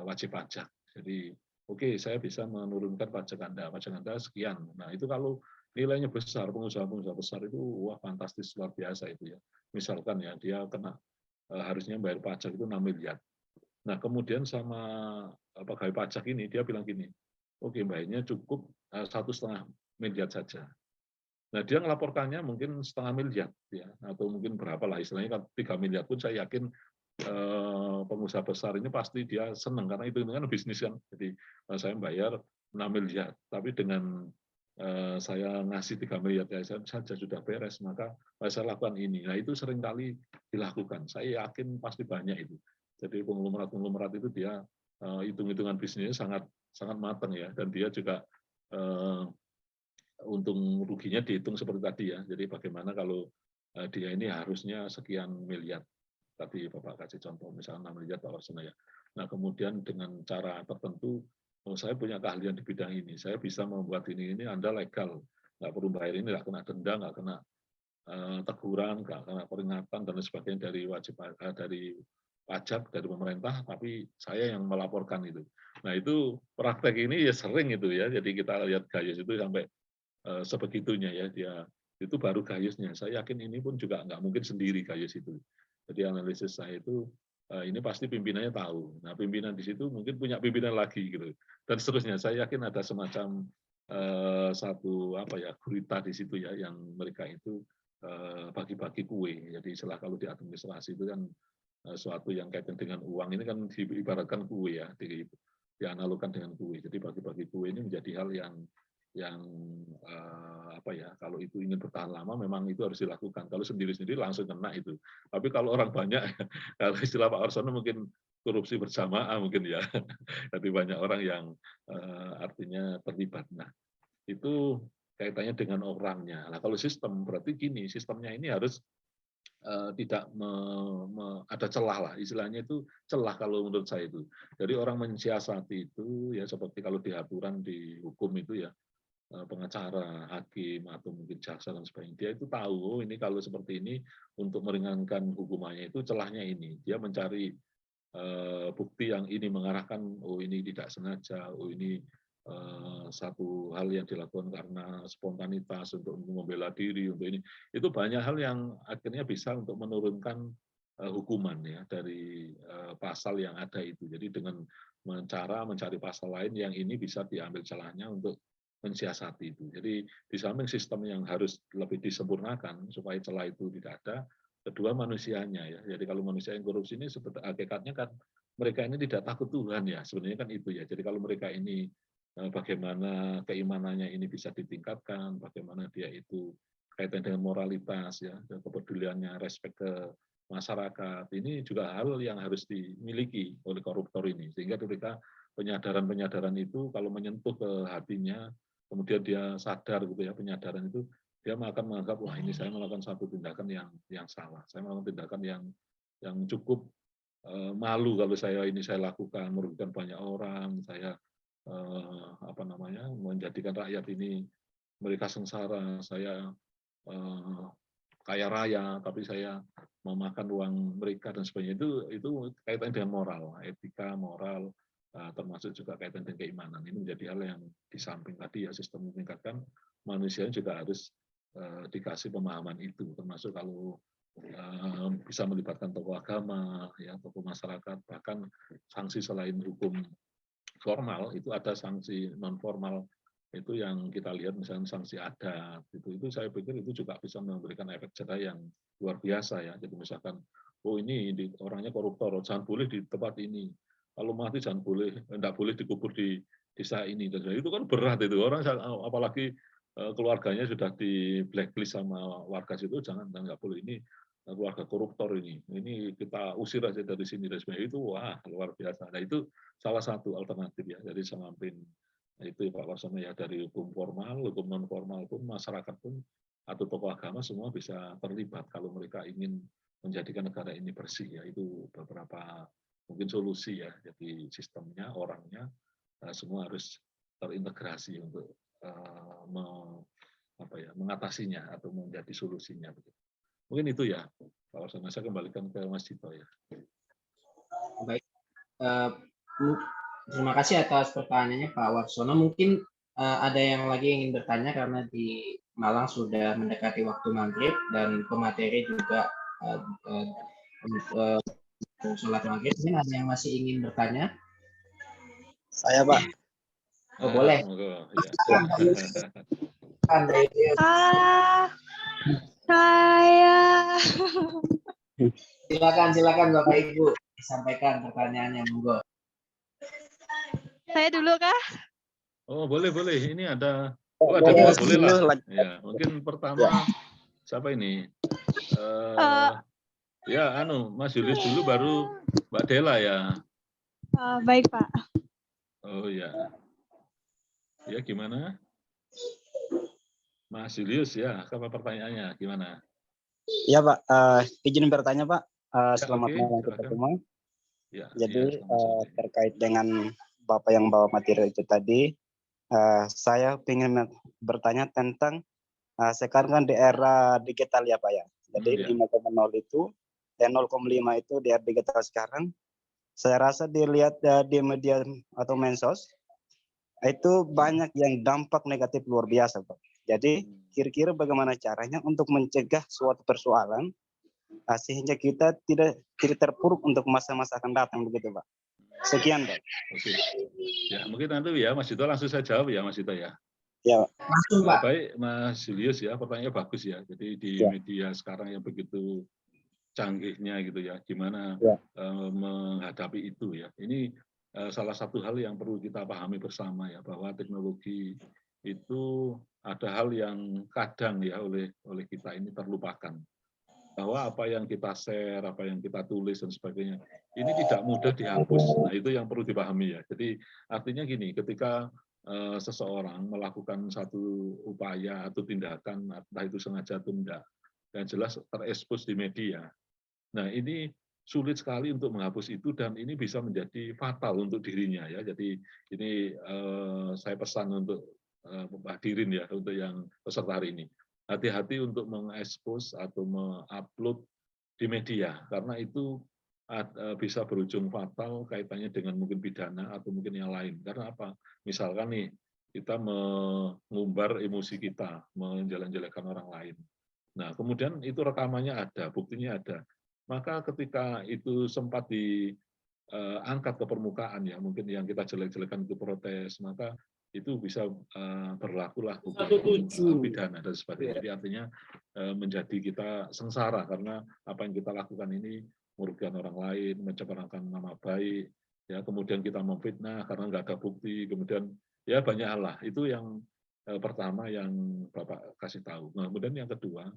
wajib pajak. Jadi oke, saya bisa menurunkan pajak Anda sekian. Nah itu kalau nilainya besar, pengusaha-pengusaha besar itu wah fantastis luar biasa itu ya. Misalkan ya dia kena harusnya bayar pajak itu 6 miliar. Nah kemudian sama pegawai pajak ini dia bilang gini, oke bayarnya cukup 1,5 miliar saja. Nah dia melaporkannya mungkin 0,5 miliar ya, atau mungkin berapa lah istilahnya 3 miliar pun saya yakin pengusaha besar ini pasti dia senang karena itu kan bisnis kan. Jadi saya bayar 6 miliar, tapi dengan saya ngasih 3 miliar saja sudah beres, maka saya lakukan ini. Nah itu seringkali dilakukan. Saya yakin pasti banyak itu. Jadi penglomerat itu dia hitung-hitungan bisnisnya sangat matang ya, dan dia juga untung ruginya dihitung seperti tadi ya. Jadi bagaimana kalau dia ini harusnya sekian miliar. Tadi Bapak kasih contoh misalnya 6 miliar Pak Warsono ya. Nah kemudian dengan cara tertentu, saya punya keahlian di bidang ini, saya bisa membuat ini Anda legal, nggak perlu bayar ini, nggak kena denda, nggak kena teguran, nggak kena peringatan dan sebagainya dari wajib dari pajak dari pemerintah, tapi saya yang melaporkan itu. Nah itu praktek ini ya sering itu ya. Jadi kita lihat Gayus itu sampai sebegitunya ya, dia itu baru Gayusnya. Saya yakin ini pun juga nggak mungkin sendiri Gayus itu. Jadi analisis saya itu ini pasti pimpinannya tahu. Nah pimpinan di situ mungkin punya pimpinan lagi gitu. Dan seterusnya saya yakin ada semacam satu apa ya gurita di situ ya yang mereka itu bagi-bagi kue. Jadi istilah kalau di administrasi itu kan suatu yang kaitan dengan uang ini kan diibaratkan kue ya, dianalogkan dengan kue. Jadi bagi-bagi kue ini menjadi hal yang apa ya, kalau itu ingin bertahan lama memang itu harus dilakukan. Kalau sendiri-sendiri langsung kena itu. Tapi kalau orang banyak, kalau istilah Pak Warsono mungkin korupsi berjamaah mungkin ya. Jadi banyak orang yang artinya terlibat. Nah itu kaitannya dengan orangnya. Nah kalau sistem berarti gini, sistemnya ini harus tidak ada celah lah, istilahnya itu celah kalau menurut saya itu. Jadi orang mensiasati itu ya seperti kalau di aturan di hukum itu ya, pengacara, hakim, atau mungkin jaksa dan sebagainya. Dia itu tahu, oh ini kalau seperti ini untuk meringankan hukumannya itu celahnya ini. Dia mencari bukti yang ini mengarahkan, oh ini tidak sengaja, oh ini satu hal yang dilakukan karena spontanitas untuk membela diri, untuk ini. Itu banyak hal yang akhirnya bisa untuk menurunkan hukuman ya dari pasal yang ada itu. Jadi dengan mencari pasal lain yang ini bisa diambil celahnya untuk mensiasati itu. Jadi di samping sistem yang harus lebih disempurnakan supaya celah itu tidak ada, kedua manusianya ya. Jadi kalau manusia yang korupsi ini seperti hakikatnya kan mereka ini tidak takut Tuhan ya. Sebenarnya kan itu ya. Jadi kalau mereka ini bagaimana keimanannya ini bisa ditingkatkan, bagaimana dia itu kaitan dengan moralitas ya, dan kepeduliannya, respek ke masyarakat. Ini juga hal yang harus dimiliki oleh koruptor ini. Sehingga ketika penyadaran-penyadaran itu kalau menyentuh ke hatinya, kemudian dia sadar gitu ya, penyadaran itu dia akan menganggap wah ini saya melakukan satu tindakan yang salah, saya melakukan tindakan yang cukup malu kalau saya lakukan, merugikan banyak orang, saya apa namanya menjadikan rakyat ini mereka sengsara, saya kaya raya tapi saya memakan uang mereka dan sebagainya. Itu kaitannya dengan moral, etika, moral, termasuk juga kaitan dengan keimanan. Ini menjadi hal yang di samping tadi ya sistem meningkatkan, manusia juga harus dikasih pemahaman itu, termasuk kalau bisa melibatkan tokoh agama, ya tokoh masyarakat, bahkan sanksi selain hukum formal itu ada sanksi non formal itu yang kita lihat misalnya sanksi adat itu saya pikir itu juga bisa memberikan efek jerah yang luar biasa ya. Jadi misalkan oh ini orangnya koruptor, jangan boleh di tempat ini, kalau mati jangan boleh, enggak boleh dikubur di desa ini, dan itu kan berat itu orang, apalagi keluarganya sudah di blacklist sama warga situ, jangan, nggak boleh, ini keluarga koruptor ini kita usir aja dari sini, dan sebagainya. Itu wah luar biasa. Nah itu salah satu alternatif ya, jadi semakin itu Pak Warsono ya, dari hukum formal, hukum non formal pun, masyarakat pun atau tokoh agama semua bisa terlibat kalau mereka ingin menjadikan negara ini bersih ya. Itu beberapa mungkin solusi ya. Jadi sistemnya, orangnya semua harus terintegrasi untuk mengatasinya atau menjadi solusinya. Mungkin itu ya Pak Warsono. Saya kembalikan ke Mas Dito ya. Baik. Terima kasih atas pertanyaannya Pak Warsono. Mungkin ada yang lagi ingin bertanya karena di Malang sudah mendekati waktu maghrib dan pemateri juga sholat maghrib. Mungkin ada yang masih ingin bertanya? Saya Pak. Oh boleh. Saya. Silakan Bapak Ibu disampaikan pertanyaannya, monggo. Saya dulu kah? Oh boleh. Ini ada dua, boleh lah. Ya, mungkin pertama siapa ini? Ya, Mas Julius dulu, baru Mbak Dela ya. Baik Pak. Oh ya. Ya gimana? Mas Julius ya, apa pertanyaannya? Gimana? Ya Pak, izin bertanya Pak. Selamat malam kita semua. Ya, jadi terkait dengan Bapak yang bawa materi itu tadi, saya ingin bertanya tentang sekarang kan di era digital ya Pak ya. Jadi 5,0 itu, 0,5 itu di era digital sekarang. Saya rasa dilihat di media atau medsos, itu banyak yang dampak negatif luar biasa Pak. Jadi kira-kira bagaimana caranya untuk mencegah suatu persoalan sehingga kita tidak terpuruk untuk masa-masa akan datang begitu Pak. Sekian Pak. Oke. Ya mungkin nanti ya Mas Dito langsung saya jawab ya Mas Dito ya. Ya langsung Pak. Baik Mas Julius ya, pertanyaannya bagus ya. Jadi di media sekarang yang begitu canggihnya gitu ya, gimana menghadapi itu ya. Ini salah satu hal yang perlu kita pahami bersama ya, bahwa teknologi itu ada hal yang kadang ya oleh kita ini terlupakan. Bahwa apa yang kita share, apa yang kita tulis dan sebagainya, ini tidak mudah dihapus. Nah itu yang perlu dipahami ya. Jadi artinya gini, ketika seseorang melakukan satu upaya atau tindakan, entah itu sengaja atau tidak, yang jelas terekspos di media. Nah ini sulit sekali untuk menghapus itu, dan ini bisa menjadi fatal untuk dirinya ya. Jadi ini saya pesan untuk hadirin ya, untuk yang peserta hari ini. Hati-hati untuk mengekspos atau mengupload di media, karena itu bisa berujung fatal kaitannya dengan mungkin pidana atau mungkin yang lain. Karena apa? Misalkan nih, kita mengumbar emosi kita, menjelek-jelekan orang lain. Nah, kemudian itu rekamannya ada, buktinya ada. Maka ketika itu sempat diangkat ke permukaan ya, mungkin yang kita jelek-jelekan itu protes, maka itu bisa berlakulah hukum pidana dan sebagainya. Jadi artinya menjadi kita sengsara karena apa yang kita lakukan ini merugikan orang lain, mencemarakan nama baik, ya kemudian kita memfitnah karena nggak ada bukti, kemudian ya banyak hal lah. Itu yang pertama yang Bapak kasih tahu. Nah, kemudian yang kedua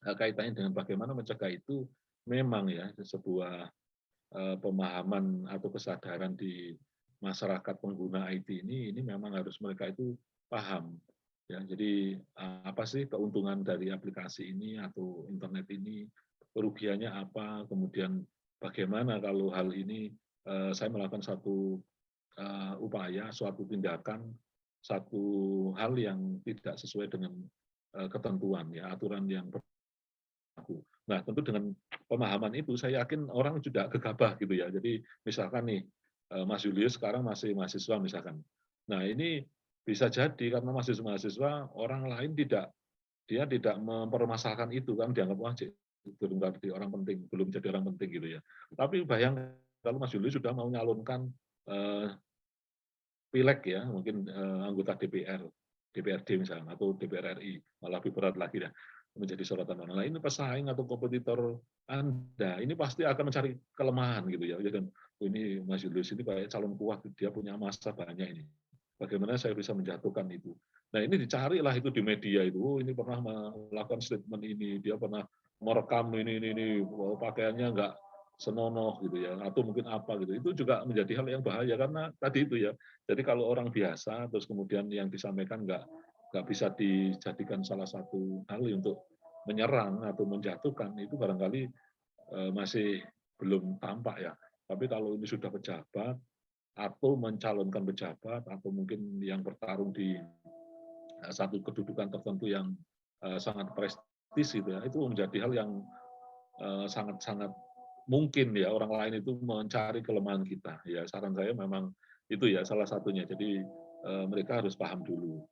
kaitannya dengan bagaimana mencegah itu, memang ya sebuah pemahaman atau kesadaran di masyarakat pengguna IT ini memang harus mereka itu paham ya. Jadi apa sih keuntungan dari aplikasi ini atau internet ini, kerugiannya apa, kemudian bagaimana kalau hal ini saya melakukan satu upaya, suatu tindakan, satu hal yang tidak sesuai dengan ketentuan ya, aturan yang berlaku. Nah, tentu dengan pemahaman itu saya yakin orang juga gegabah gitu ya. Jadi misalkan nih Mas Julius sekarang masih mahasiswa misalkan. Nah, ini bisa jadi karena mahasiswa orang lain dia tidak mempermasalahkan itu, kan dianggap wah belum jadi orang penting, belum jadi orang penting gitu ya. Tapi bayangkan kalau Mas Julius sudah mau nyalonkan pileg ya, mungkin anggota DPR, DPRD misalnya, atau DPR RI, malah lebih berat lagi ya, menjadi sorotan orang lain. Ini pesaing atau kompetitor Anda, ini pasti akan mencari kelemahan gitu ya. Jadi ini Mas Julius ini kayak calon kuat, dia punya massa banyak ini. Bagaimana saya bisa menjatuhkan itu? Nah ini dicarilah itu di media itu, oh, ini pernah melakukan statement ini, dia pernah merekam ini, pakaiannya enggak senonoh gitu ya, atau mungkin apa gitu. Itu juga menjadi hal yang bahaya karena tadi itu ya. Jadi kalau orang biasa terus kemudian yang disampaikan nggak bisa dijadikan salah satu hal untuk menyerang atau menjatuhkan, itu barangkali masih belum tampak ya. Tapi kalau ini sudah pejabat atau mencalonkan pejabat atau mungkin yang bertarung di satu kedudukan tertentu yang sangat prestis gitu ya, itu menjadi hal yang sangat-sangat mungkin ya orang lain itu mencari kelemahan kita. Ya saran saya memang itu ya salah satunya. Jadi mereka harus paham dulu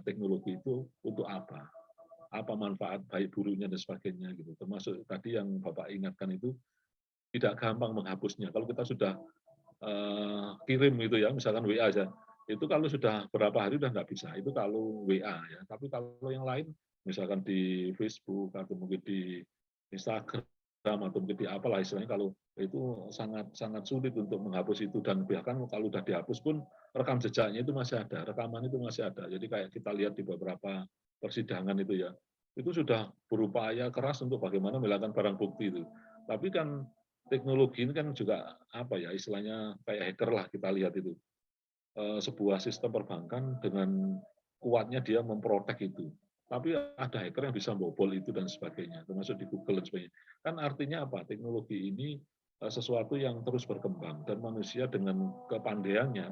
teknologi itu untuk apa manfaat baik buruknya dan sebagainya gitu. Termasuk tadi yang Bapak ingatkan itu tidak gampang menghapusnya. Kalau kita sudah kirim itu ya, misalkan WA aja, itu kalau sudah berapa hari udah nggak bisa. Itu kalau WA ya. Tapi kalau yang lain, misalkan di Facebook atau mungkin di Instagram atau mungkin di apalah istilahnya, kalau itu sangat sulit untuk menghapus itu, dan bahkan kalau udah dihapus pun rekam jejaknya itu masih ada, rekaman itu masih ada. Jadi kayak kita lihat di beberapa persidangan itu ya, itu sudah berupaya keras untuk bagaimana menghilangkan barang bukti itu. Tapi kan teknologi ini kan juga apa ya istilahnya kayak hacker lah, kita lihat itu sebuah sistem perbankan dengan kuatnya dia memprotek itu. Tapi ada hacker yang bisa bobol itu dan sebagainya, termasuk di Google dan sebagainya. Kan artinya apa? Teknologi ini sesuatu yang terus berkembang dan manusia dengan kepandaiannya,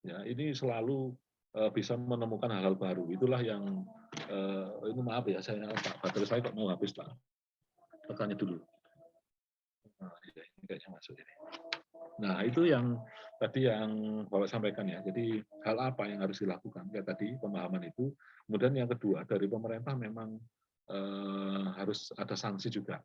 ya ini selalu bisa menemukan hal-hal baru. Itulah yang ini maaf ya, baterai saya kok mau habis Pak. Tekannya dulu. Nah, ini kayaknya masuk ini. Nah itu yang tadi yang Bapak sampaikan ya. Jadi hal apa yang harus dilakukan? Ya tadi pemahaman itu. Kemudian yang kedua dari pemerintah memang harus ada sanksi juga.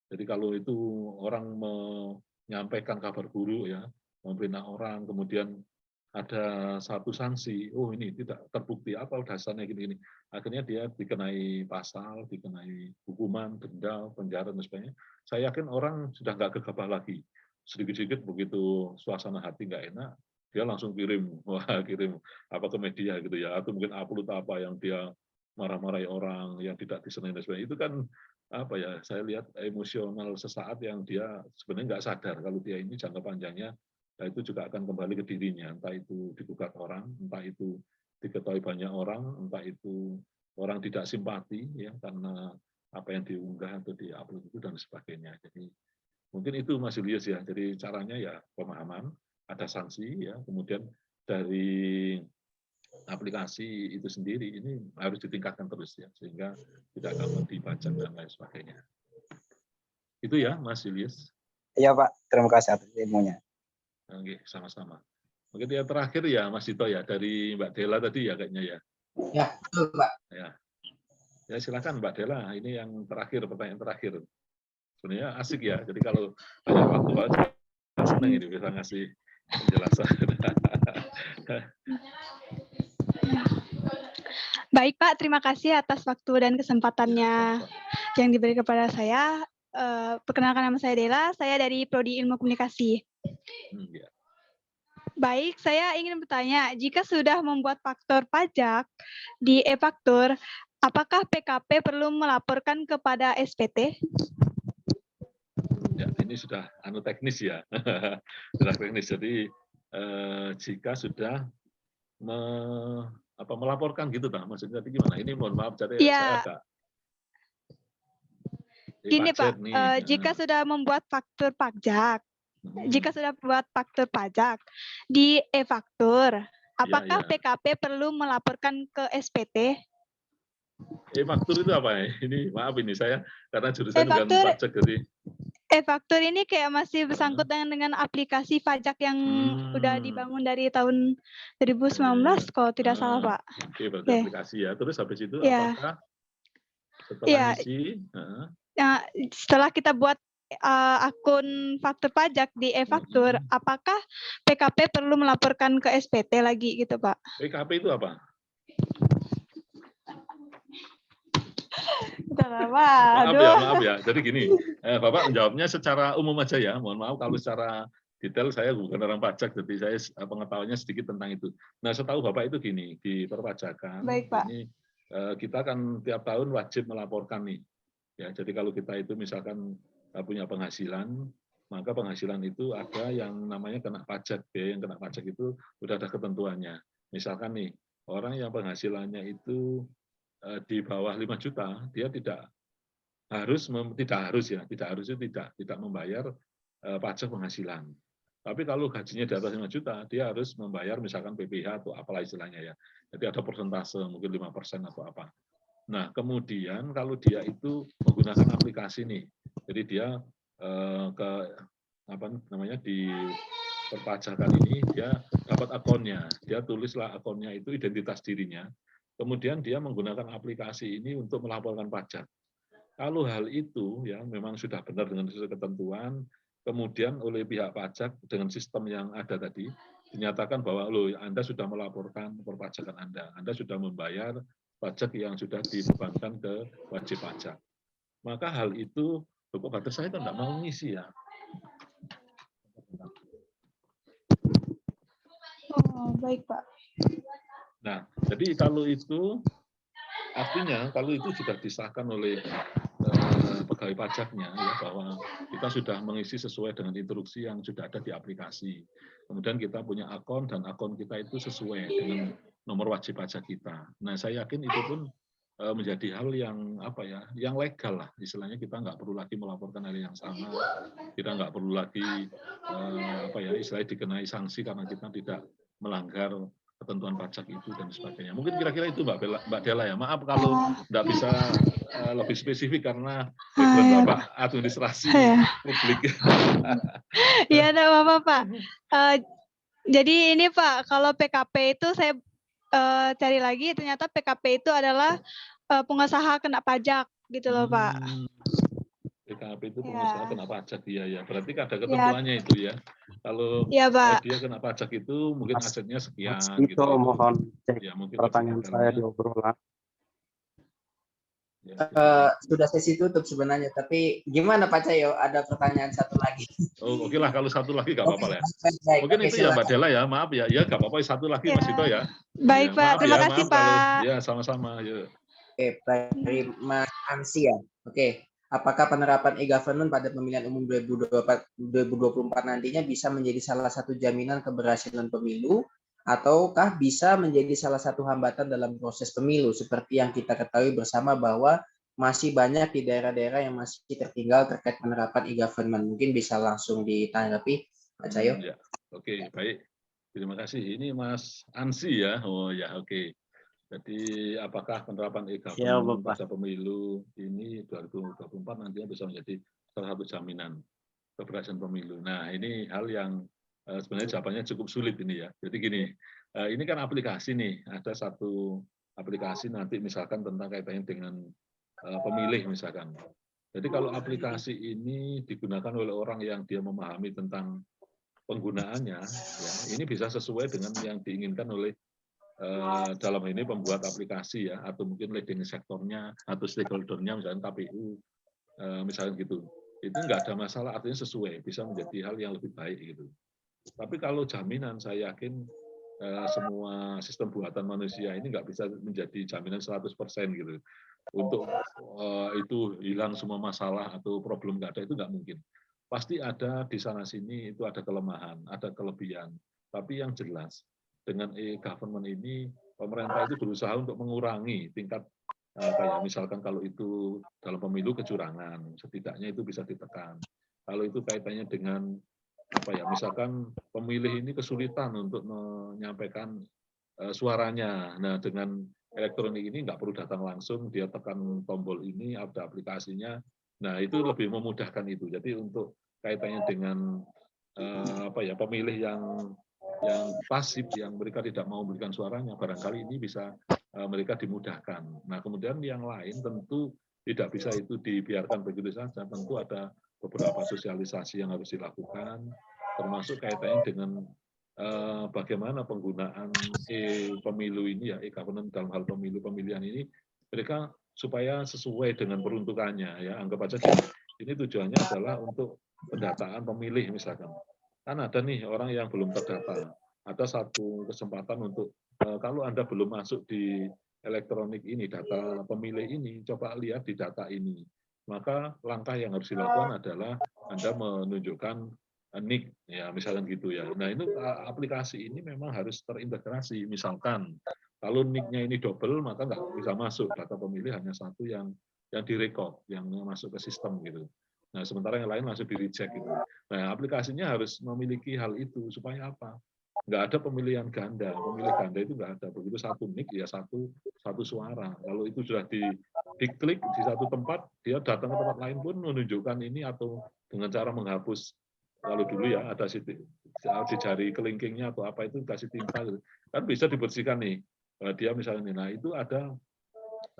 Jadi kalau itu orang menyampaikan kabar buruk ya, memfitnah orang, kemudian ada satu sanksi, oh ini tidak terbukti apa dasarnya gini-gini, akhirnya dia dikenai pasal, dikenai hukuman, denda, penjara dan sebagainya. Saya yakin orang sudah nggak gegabah lagi. Sedikit-sedikit begitu suasana hati nggak enak, dia langsung kirim apa ke media gitu ya, atau mungkin upload apa yang dia marah-marahi orang yang tidak disenangi dan sebagainya. Itu kan apa ya, saya lihat emosional sesaat yang dia sebenarnya nggak sadar kalau dia ini jangka panjangnya itu juga akan kembali ke dirinya, entah itu digugat orang, entah itu diketahui banyak orang, entah itu orang tidak simpati ya karena apa yang diunggah atau diupload itu dan sebagainya. Jadi mungkin itu Mas Julius ya. Jadi caranya ya pemahaman, ada sanksi ya, kemudian dari aplikasi itu sendiri ini harus ditingkatkan terus ya, sehingga tidak gampang dibajak dan lain sebagainya. Itu ya Mas Julius. Iya Pak, terima kasih atas ilmunya. Oke, sama-sama. Mungkin yang terakhir ya Mas Dito ya, dari Mbak Dela tadi ya kayaknya ya. Ya, betul Pak. Ya silakan Mbak Dela, ini yang terakhir, pertanyaan terakhir. Sebenarnya asik ya, jadi kalau banyak waktu Pak senang ini bisa ngasih penjelasan. Baik Pak, terima kasih atas waktu dan kesempatannya yang diberi kepada saya. Perkenalkan nama saya Dela, saya dari Prodi Ilmu Komunikasi. Baik, saya ingin bertanya, jika sudah membuat faktur pajak di e-faktur, apakah PKP perlu melaporkan kepada SPT? Ya, ini sudah teknis ya, sudah teknis. Jadi jika sudah melaporkan gitu, maksudnya tadi gimana? Ini mohon maaf, jadi saya agak gini Pak, jika sudah membuat faktur pajak, di e-faktur, apakah PKP perlu melaporkan ke SPT? E-faktur itu apa ya? Ini maaf ini saya karena jurusan bukan pajak jadi. E-faktur ini kayak masih bersangkut dengan aplikasi pajak yang udah dibangun dari tahun 2019 kalau tidak salah Pak. Oke, berarti aplikasi ya. Terus habis itu apakah setelah isi? Ya, setelah kita buat akun faktur pajak di e-faktur, apakah PKP perlu melaporkan ke SPT lagi gitu, Pak? PKP itu apa? Maaf ya. Jadi gini, Bapak menjawabnya secara umum aja ya. Mohon maaf kalau secara detail saya bukan orang pajak, jadi saya pengetahuannya sedikit tentang itu. Nah, setahu Bapak itu gini, di perpajakan Baik, Pak. ini kita kan tiap tahun wajib melaporkan nih. Ya, jadi kalau kita itu misalkan punya penghasilan, maka penghasilan itu ada yang namanya kena pajak. Biaya yang kena pajak itu udah ada ketentuannya. Misalkan nih, orang yang penghasilannya itu di bawah 5 juta, dia tidak harus membayar pajak penghasilan. Tapi kalau gajinya di atas 5 juta, dia harus membayar misalkan PPh atau apalah istilahnya ya. Jadi ada persentase, mungkin 5% atau apa. Nah, kemudian kalau dia itu menggunakan aplikasi nih, jadi dia di perpajakan ini dia dapat akunnya, dia tulislah akunnya itu identitas dirinya, kemudian dia menggunakan aplikasi ini untuk melaporkan pajak. Kalau hal itu ya memang sudah benar dengan sesuai ketentuan, kemudian oleh pihak pajak dengan sistem yang ada tadi dinyatakan bahwa loh Anda sudah melaporkan perpajakan Anda sudah membayar pajak yang sudah dibebankan ke wajib pajak. Maka hal itu, kok kata saya kan tidak mau ngisi ya. Oh, baik Pak. Nah, jadi kalau itu, artinya kalau itu sudah disahkan oleh pegawai pajaknya, ya, bahwa kita sudah mengisi sesuai dengan instruksi yang sudah ada di aplikasi. Kemudian kita punya akun, dan akun kita itu sesuai dengan nomor wajib pajak kita. Nah, saya yakin itu pun menjadi hal yang yang legal lah. Istilahnya kita nggak perlu lagi melaporkan hal yang sama, kita nggak perlu lagi istilahnya dikenai sanksi karena kita tidak melanggar ketentuan pajak itu dan sebagainya. Mungkin kira-kira itu Mbak Dela ya. Maaf kalau nggak bisa lebih spesifik karena background Bapak administrasi publik. Iya, enggak apa-apa Pak. Jadi ini Pak, kalau PKP itu saya cari lagi, ternyata PKP itu adalah pengusaha kena pajak gitu loh Pak. PKP itu pengusaha kena pajak, iya. Berarti ada ketentuannya itu ya. Kalau dia kena pajak itu mungkin asetnya sekian. Itu gitu. mohon cek ya, mungkin pertanyaan saya di obrolan. Sudah sesi tutup sebenarnya, tapi gimana Pak Cahyo? Ada pertanyaan satu lagi. Oh, oke lah, kalau satu lagi nggak apa-apa ya. Mungkin itu ya Mbak Dela ya, maaf ya, nggak apa-apa, satu lagi Mas Ito ya. Baik Pak, terima kasih Pak. Ya, sama-sama. Oke, dari Mas Ansi ya. Oke, apakah penerapan e-government pada pemilihan umum 2024 nantinya bisa menjadi salah satu jaminan keberhasilan pemilu, ataukah bisa menjadi salah satu hambatan dalam proses pemilu, seperti yang kita ketahui bersama bahwa masih banyak di daerah-daerah yang masih tertinggal terkait penerapan e-government. Mungkin bisa langsung ditanggapi, Pak Cahyo. Ya. Oke, baik. Terima kasih. Ini Mas Ansi ya. Oh ya, oke. Jadi apakah penerapan e-government pada pemilu ini 2024 nantinya bisa menjadi salah satu jaminan keberhasilan pemilu. Nah, ini hal yang sebenarnya jawabannya cukup sulit ini ya. Jadi gini, ini kan aplikasi nih, ada satu aplikasi nanti misalkan tentang kaitannya dengan pemilih misalkan. Jadi kalau aplikasi ini digunakan oleh orang yang dia memahami tentang penggunaannya, ya, ini bisa sesuai dengan yang diinginkan oleh dalam ini pembuat aplikasi ya, atau mungkin leading sektornya atau stakeholder-nya misalnya KPU, misalnya gitu. Itu nggak ada masalah, artinya sesuai, bisa menjadi hal yang lebih baik gitu. Tapi kalau jaminan, saya yakin semua sistem buatan manusia ini nggak bisa menjadi jaminan 100% gitu. Untuk itu hilang semua masalah atau problem nggak ada, itu nggak mungkin. Pasti ada di sana-sini, itu ada kelemahan, ada kelebihan. Tapi yang jelas, dengan e-government ini, pemerintah itu berusaha untuk mengurangi tingkat misalkan kalau itu dalam pemilu kecurangan, setidaknya itu bisa ditekan. Kalau itu kaitannya dengan misalkan pemilih ini kesulitan untuk menyampaikan suaranya. Nah, dengan elektronik ini nggak perlu datang langsung, dia tekan tombol ini, ada aplikasinya. Nah, itu lebih memudahkan itu. Jadi untuk kaitannya dengan pemilih yang pasif, yang mereka tidak mau memberikan suaranya, barangkali ini bisa mereka dimudahkan. Nah, kemudian yang lain tentu tidak bisa itu dibiarkan begitu saja, tentu ada beberapa sosialisasi yang harus dilakukan, termasuk kaitannya dengan bagaimana penggunaan pemilu ini ya, e-government dalam hal pemilihan ini, mereka supaya sesuai dengan peruntukannya ya. Anggap aja ini tujuannya adalah untuk pendataan pemilih misalkan. Kan ada nih orang yang belum terdata, ada satu kesempatan untuk kalau Anda belum masuk di elektronik ini, data pemilih ini, coba lihat di data ini. Maka langkah yang harus dilakukan adalah Anda menunjukkan NIK, ya misalkan gitu ya. Nah itu aplikasi ini memang harus terintegrasi. Misalkan kalau NIK-nya ini double, maka nggak bisa masuk data pemilih, hanya satu yang direkod, yang masuk ke sistem gitu. Nah sementara yang lain langsung di reject gitu. Nah aplikasinya harus memiliki hal itu supaya apa? Nggak ada pemilihan ganda. Pemilih ganda itu nggak ada. Begitu satu NIK ya satu suara. Kalau itu sudah diklik di satu tempat, dia datang ke tempat lain pun menunjukkan ini, atau dengan cara menghapus. Kalau dulu ya ada di jari kelingkingnya atau apa itu kasih tinta gitu. Kan bisa dibersihkan nih. Dia misalnya, nah itu ada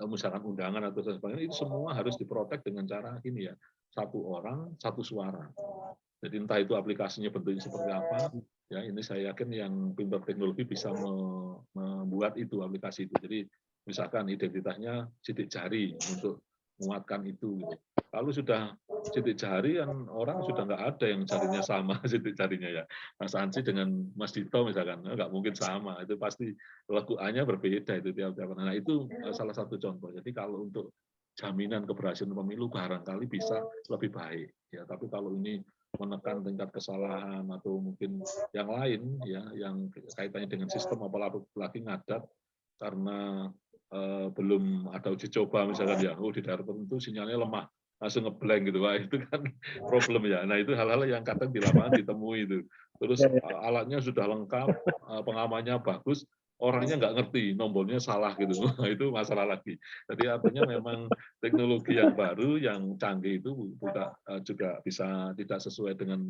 misalkan undangan atau sebagainya, itu semua harus diprotek dengan cara ini ya, satu orang satu suara. Jadi entah itu aplikasinya bentuknya seperti apa, ya ini saya yakin yang pintar teknologi bisa membuat itu aplikasi itu. Jadi misalkan identitasnya sidik jari untuk menguatkan itu. Gitu. Kalau sudah sidik jari kan orang sudah nggak ada yang jarinya sama sidik jarinya ya. Mas Ansi dengan Mas Dito misalkan nggak mungkin sama, itu pasti leguannya berbeda itu tiap-tiap. Nah itu salah satu contoh. Jadi kalau untuk jaminan keberhasilan pemilu barangkali bisa lebih baik ya. Tapi kalau ini menekan tingkat kesalahan atau mungkin yang lain ya, yang kaitannya dengan sistem apalagi ngadat karena belum ada uji coba misalkan ya, di daerah tertentu sinyalnya lemah langsung ngeblank gitu, wah itu kan problem ya. Nah itu hal-hal yang kadang di lapangan ditemui itu. Terus alatnya sudah lengkap, pengamannya bagus, orangnya nggak ngerti, nombornya salah gitu, itu masalah lagi. Jadi artinya memang teknologi yang baru, yang canggih itu juga bisa tidak sesuai dengan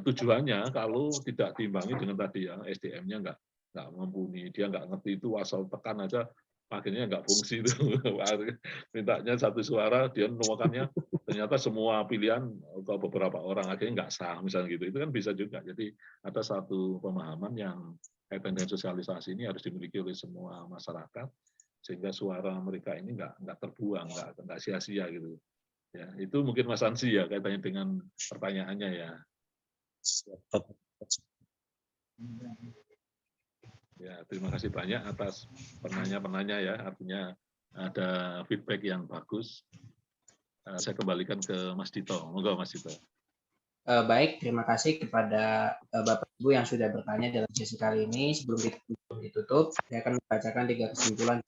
tujuannya kalau tidak diimbangi dengan tadi ya, SDM-nya nggak mumpuni, dia nggak ngerti itu, asal tekan aja akhirnya nggak fungsi itu. Mintanya satu suara, dia menemukannya ternyata semua pilihan ke beberapa orang akhirnya nggak sah misalnya gitu. Itu kan bisa juga. Jadi ada satu pemahaman yang kaitan dengan sosialisasi ini harus dimiliki oleh semua masyarakat sehingga suara mereka ini nggak terbuang, nggak sia-sia gitu. Ya, itu mungkin Mas Ansi ya kaitannya dengan pertanyaannya ya. Ya, terima kasih banyak atas penanya-penanya ya. Artinya ada feedback yang bagus. Saya kembalikan ke Mas Dito. Monggo Mas Dito. Baik, terima kasih kepada Bapak Ibu yang sudah bertanya dalam sesi kali ini. Sebelum ditutup, saya akan membacakan 3 kesimpulan.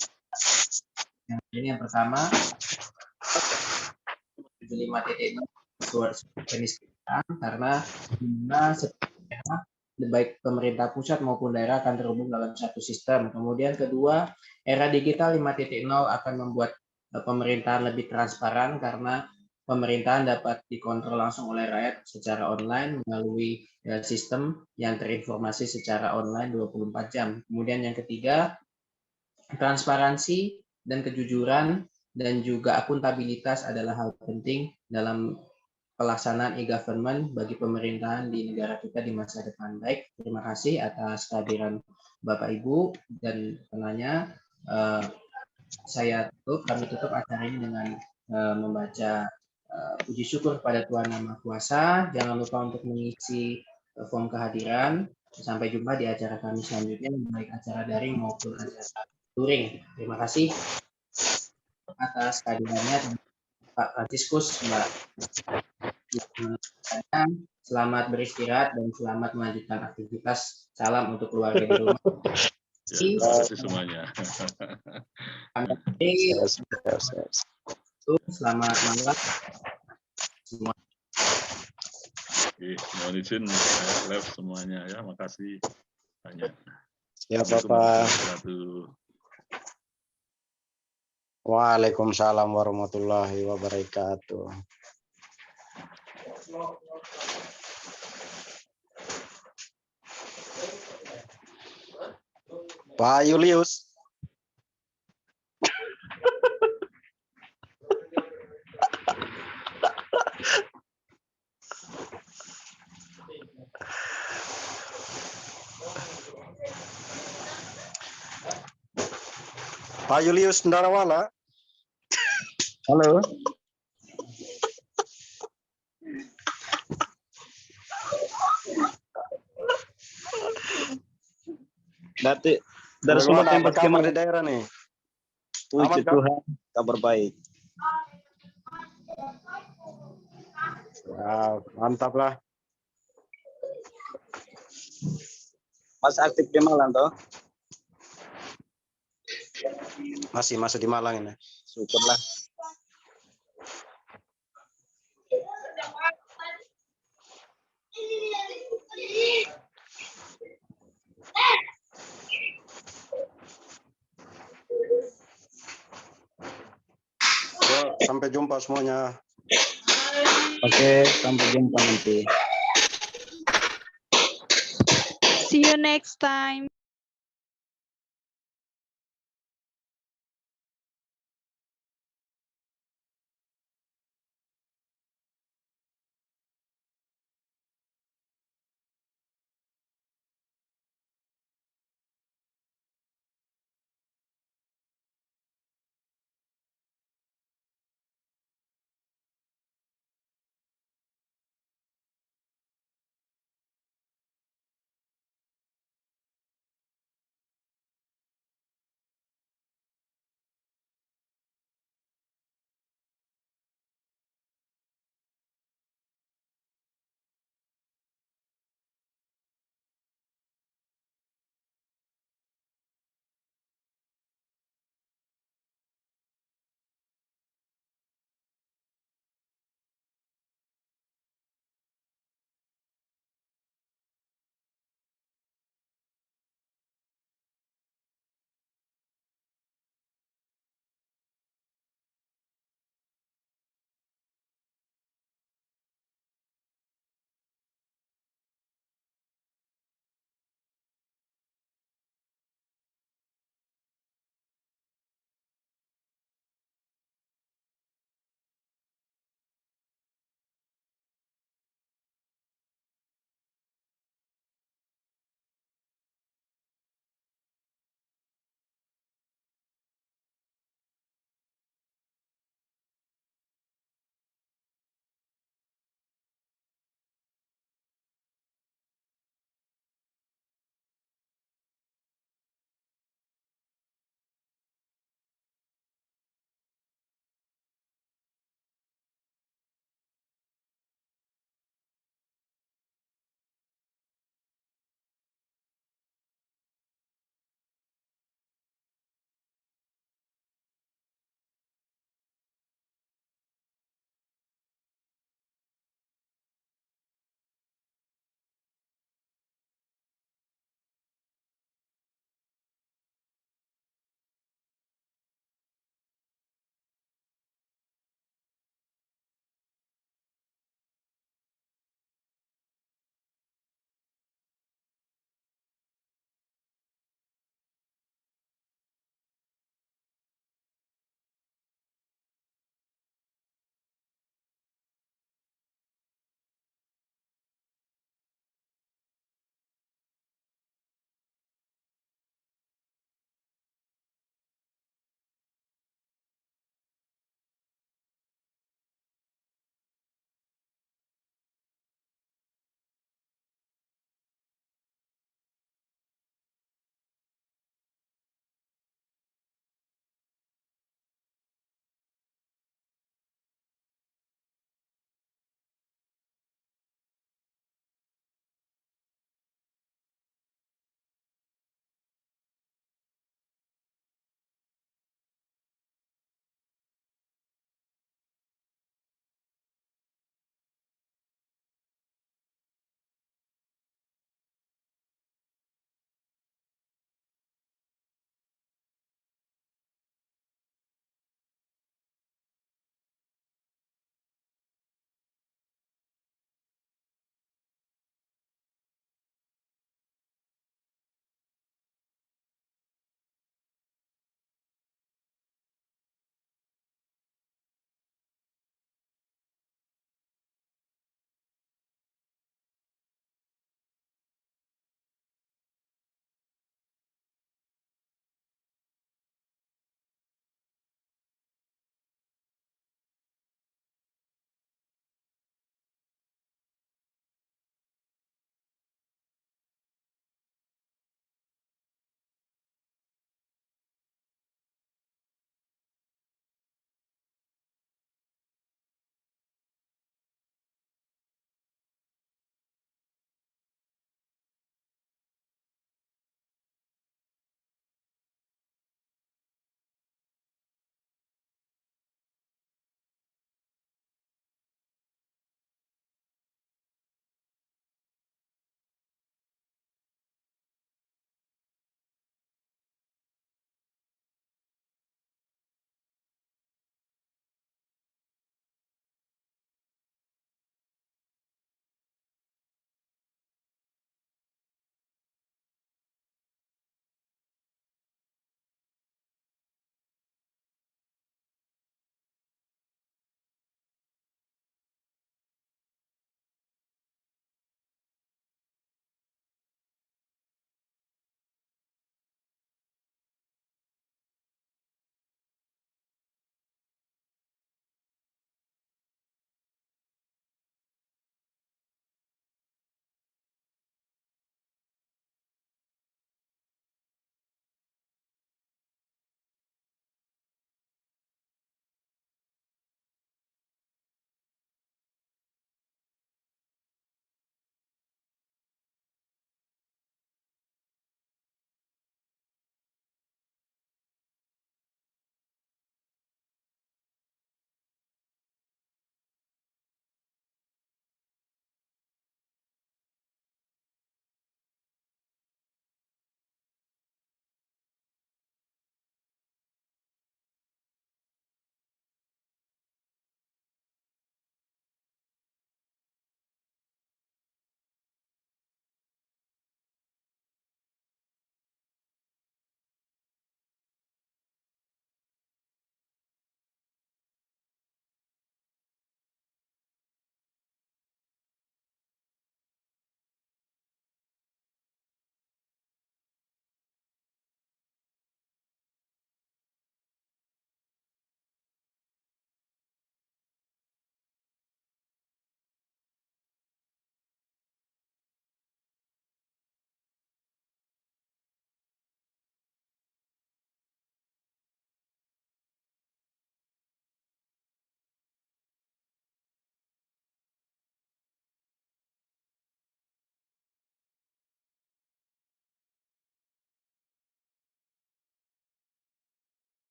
Yang pertama, 75.0 karena baik pemerintah pusat maupun daerah akan terhubung dalam satu sistem. Kemudian kedua, era digital 5.0 akan membuat pemerintahan lebih transparan karena pemerintahan dapat dikontrol langsung oleh rakyat secara online melalui sistem yang terinformasi secara online 24 jam. Kemudian yang ketiga, transparansi dan kejujuran dan juga akuntabilitas adalah hal penting dalam pelaksanaan e-government bagi pemerintahan di negara kita di masa depan. Baik, terima kasih atas kehadiran Bapak Ibu dan penanya. Kami tutup acara ini dengan membaca puji syukur kepada Tuhan Yang Maha Kuasa. Jangan lupa untuk mengisi form kehadiran. Sampai jumpa di acara kami selanjutnya, baik acara daring maupun acara luring. Terima kasih atas kehadirannya Pak Franciscus, Mbak. Selamat beristirahat dan selamat melanjutkan aktivitas. Salam untuk keluarga di rumah. Terima kasih semuanya. Selamat malam semua. Mohon izin live semuanya ya. Makasih banyak. Ya Bapak. Waalaikumsalam warahmatullahi wabarakatuh. Pak Julius. Pak Julius Ndarawala. Halo. Dari semua Bagaimana, tempat apa kabar kemana? di daerah nih? Puji Aman, Kak? Tuhan, kabar baik. Ya, mantap lah. Mas aktif di Malang toh? Masih di Malang ini. Syukurlah. Yuk, sampai jumpa semuanya. Oke, sampai jumpa nanti. See you next time.